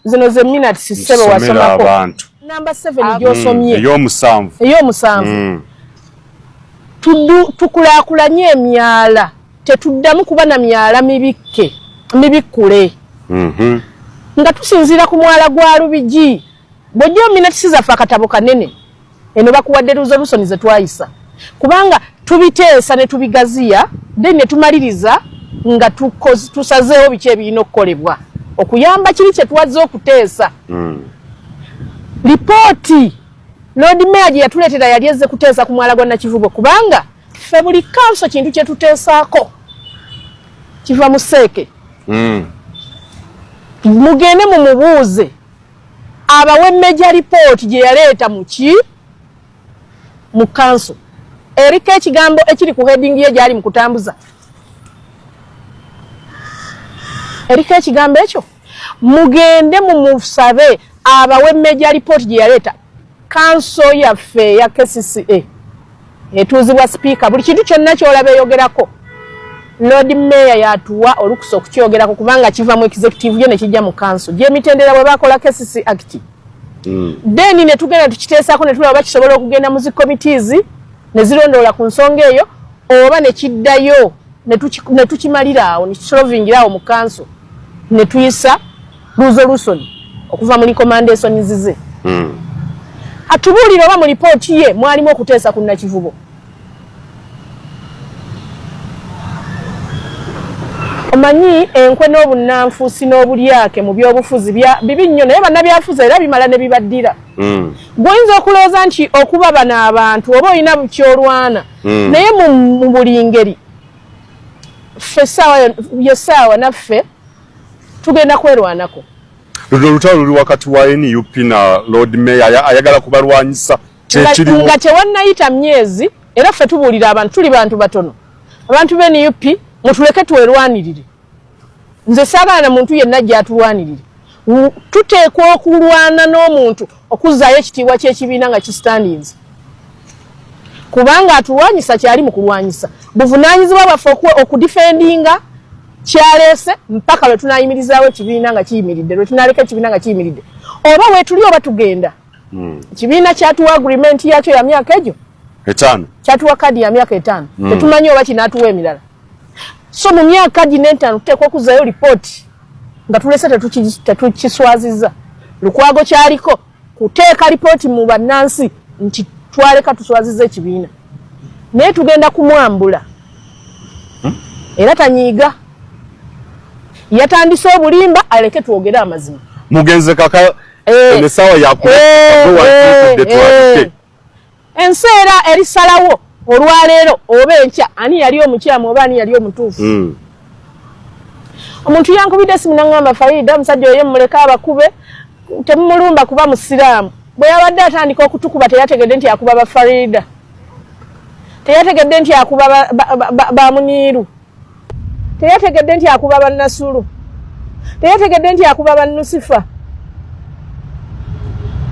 Zino ze minutes ssebo wasomako. Number 7 gy'osomye. Ey'omusanvu. Tukulaakulanye emyala. Tetuddamu kuba na myala mibikkule. Nga tusinziira ku mwala gwa Lubigi. Bw'ojja minutes zaffe akatabo kanene. Eno bakuwadde resolution ze twayisa. Kubanga tubiteesa ne tubigaziya, then ne tumaliriza nga tusazeewo biki ebirina okukolebwa. Okuyamba kiri kye tuwazze okuteesa. Lipooti Lord Mayor gye yatuleetera yali ezze kuteesa ku mwala gwa Nakivubo kubanga ffe buli kanso kintu kye tuteesaako kiva mu Seeke. Mugende mumubuuze abawe major report gye yaleeta mu kanso eriko ekigambo ekiri ku heading ye gyali mu kutambuza. Eriko ekigambo ekyo mugende mumusabe abawe major report gye yaleeta kanso yaffe ya KCCA etuuzibwa speaker buli kintu kyonna kyolaba eyogerako Lord Mayor yatuwa olukusa okukyogerako kubanga kiva mu executive ye ne kijja mu kanso gyemitendera bwe bakola KCC Act. Then ne tugenda tukiteesako ne tulaba kisobola okugenda mu zi committees ne zirondoola ku nsonga eyo oba ne kiddayo ne tukimalira awo ne kisolvingira awo mu kanso ne tuyisa resolution okuva mu recommendation zize. Atubuulira oba mu report ye mwalimu okuteesa ku Nakivubo. Omanyi enkwe n'obunnanfuusi n'obulyake mu byobufuzi bibi nnyo naye bannabyafuzi era bimala ne bibaddira. Goyinza okulooza nti okuba bano abantu oba olina bukyolwana naye mu buli ngeri ffe essaawa naffe tugenda kwerwanako. Luno olutalo luli wakati wa NUP na Lord Mayor ayagala kubalwanyisa kyekiriwo nga tewannayita myezi era ffe tubuulira abantu tuli bantu batono. Abantu be NUP mutuleke twerwanirire. Nze saagala na muntu yenna gy'atulwanirire. Tuteekwa okulwana n'omuntu okuzzaayo ekitiibwa ky'ekibiina nga kistandinze. Kubanga atulwanyisa kyali mu kulwanyisa. Buvunaanyizibwa bwaffe okudifendinga kyaleese mpaka lwe tunayimirizaawo ekibiina nga kiyimiridde, lwe tunaleka ekibiina nga kiyimiridde. Oba weetuli oba tugenda. Ekibiina kyatuwa agreement yakyo ya myaka egyo 5. Kyatuwa kadi ya myaka 5. Tetumanyi oba kinaatuwa emirala. So mu myaka gino 5 tuteekwa okuzzaayo lipooti nga tulese tetukiswaziza. Lukwago kyaliko kuteeka lipooti mu bannansi nti twaleka tuswaziza ekibiina. Naye tugenda kumwambula. Era tanyiiga. yatandise obulimba aleke twogere amazima mugenze kaka esawa yakwe enseera erisalawo olwaleero oba enkya ani yali omukyamu oba ani yali omutuufu omuntu yankubidde esimu n'aŋŋamba Farida omusajja oyo muleka abakube temumulumba kuba musiraamu bwe yabadde atandika okutukuba teyategedde nti akuba ba Farida teyategedde nti akuba ba Muniiru teyategedde nti akuba ba Nasulu teyategedde nti akuba ba Nusifa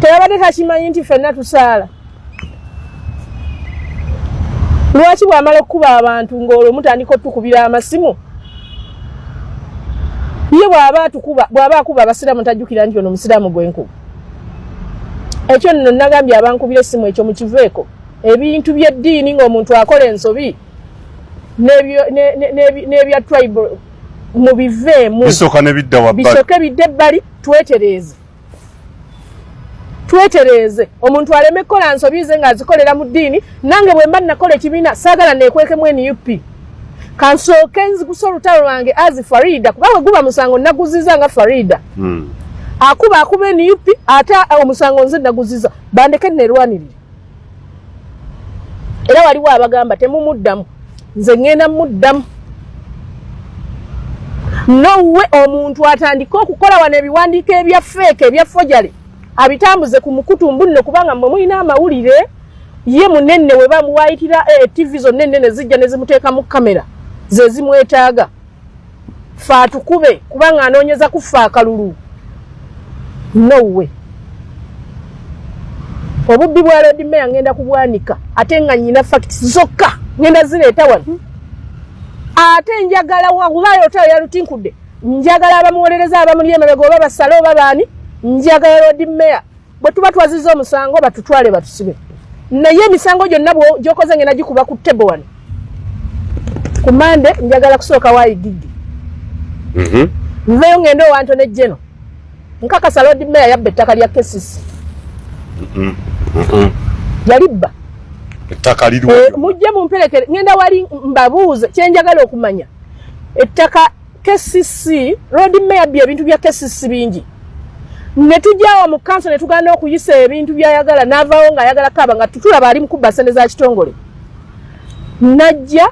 teyabadde takimanyi nti ffenna tusaala lwaki bw'amala okukuba abantu ng'olwo mutandika otukubira amasimu ye bw'aba akuba abasiraamu tajjukira nti ono omusiraamu gwenkuba ekyo nno nagambye abankubira essimu ekyo mukiveeko ebintu by'eddiini ng'omuntu akola ensobi n'ebya tribal mubiveemu bisooke bidde ebbali twetereeze omuntu aleme kukola nsobi ze ng'azikolera mu ddiini nange bwe mba nakola ekibiina saagala neekwekemu NUP kansooke nzigusa olutalo lwange azi Farida kuba bwe guba musango naguziza nga Farida akuba NUP ate omusango nze naguziza bandeke nerwanirire era waliwo abagamba temumuddamu nze ngenda muddamu nowe omuntu atandika okukola wano ebiwandiiko ebya feeke ebya fojale abitambuze ku mukutumbu nno kubanga mmwe mulina amawulire ye munenne we bamuwayitira TV zonna ennene zijja ne zimuteeka mu kamera ze zimwetaaga fa tukube kubanga anoonyeza kufa akalulu nowe obubbi bwa Lord Mayor ngenda kubwanika ate nga nyina facts zokka ngenda zireeta wano ate njagala wallahi otayo yalutinkudde njagala abamuwolereza abamuli emabega oba basale oba baani njagala Lord Mayor bwe tuba twazizza omusango batutwale batusibe naye emisango gyonna gyokoze ngenda gikuba ku table wano ku Mande njagala kusooka waayigigi nveyo ngenda owantone Jeno nkakasa Lord Mayor yabba ettaka lya Kesisi yalibba ettaka liriwo mujje mumperekere ngenda wali mbabuuze kyenjagala okumanya ettaka Kesisi Lord Mayor bya bintu bya Kesisi bingi ne tujjawo mu kanso ne tugana okuyisa ebintu byayagala n'avaawo ng'ayagala kaba nga tutulaba ali mukuba sente za kitongole najja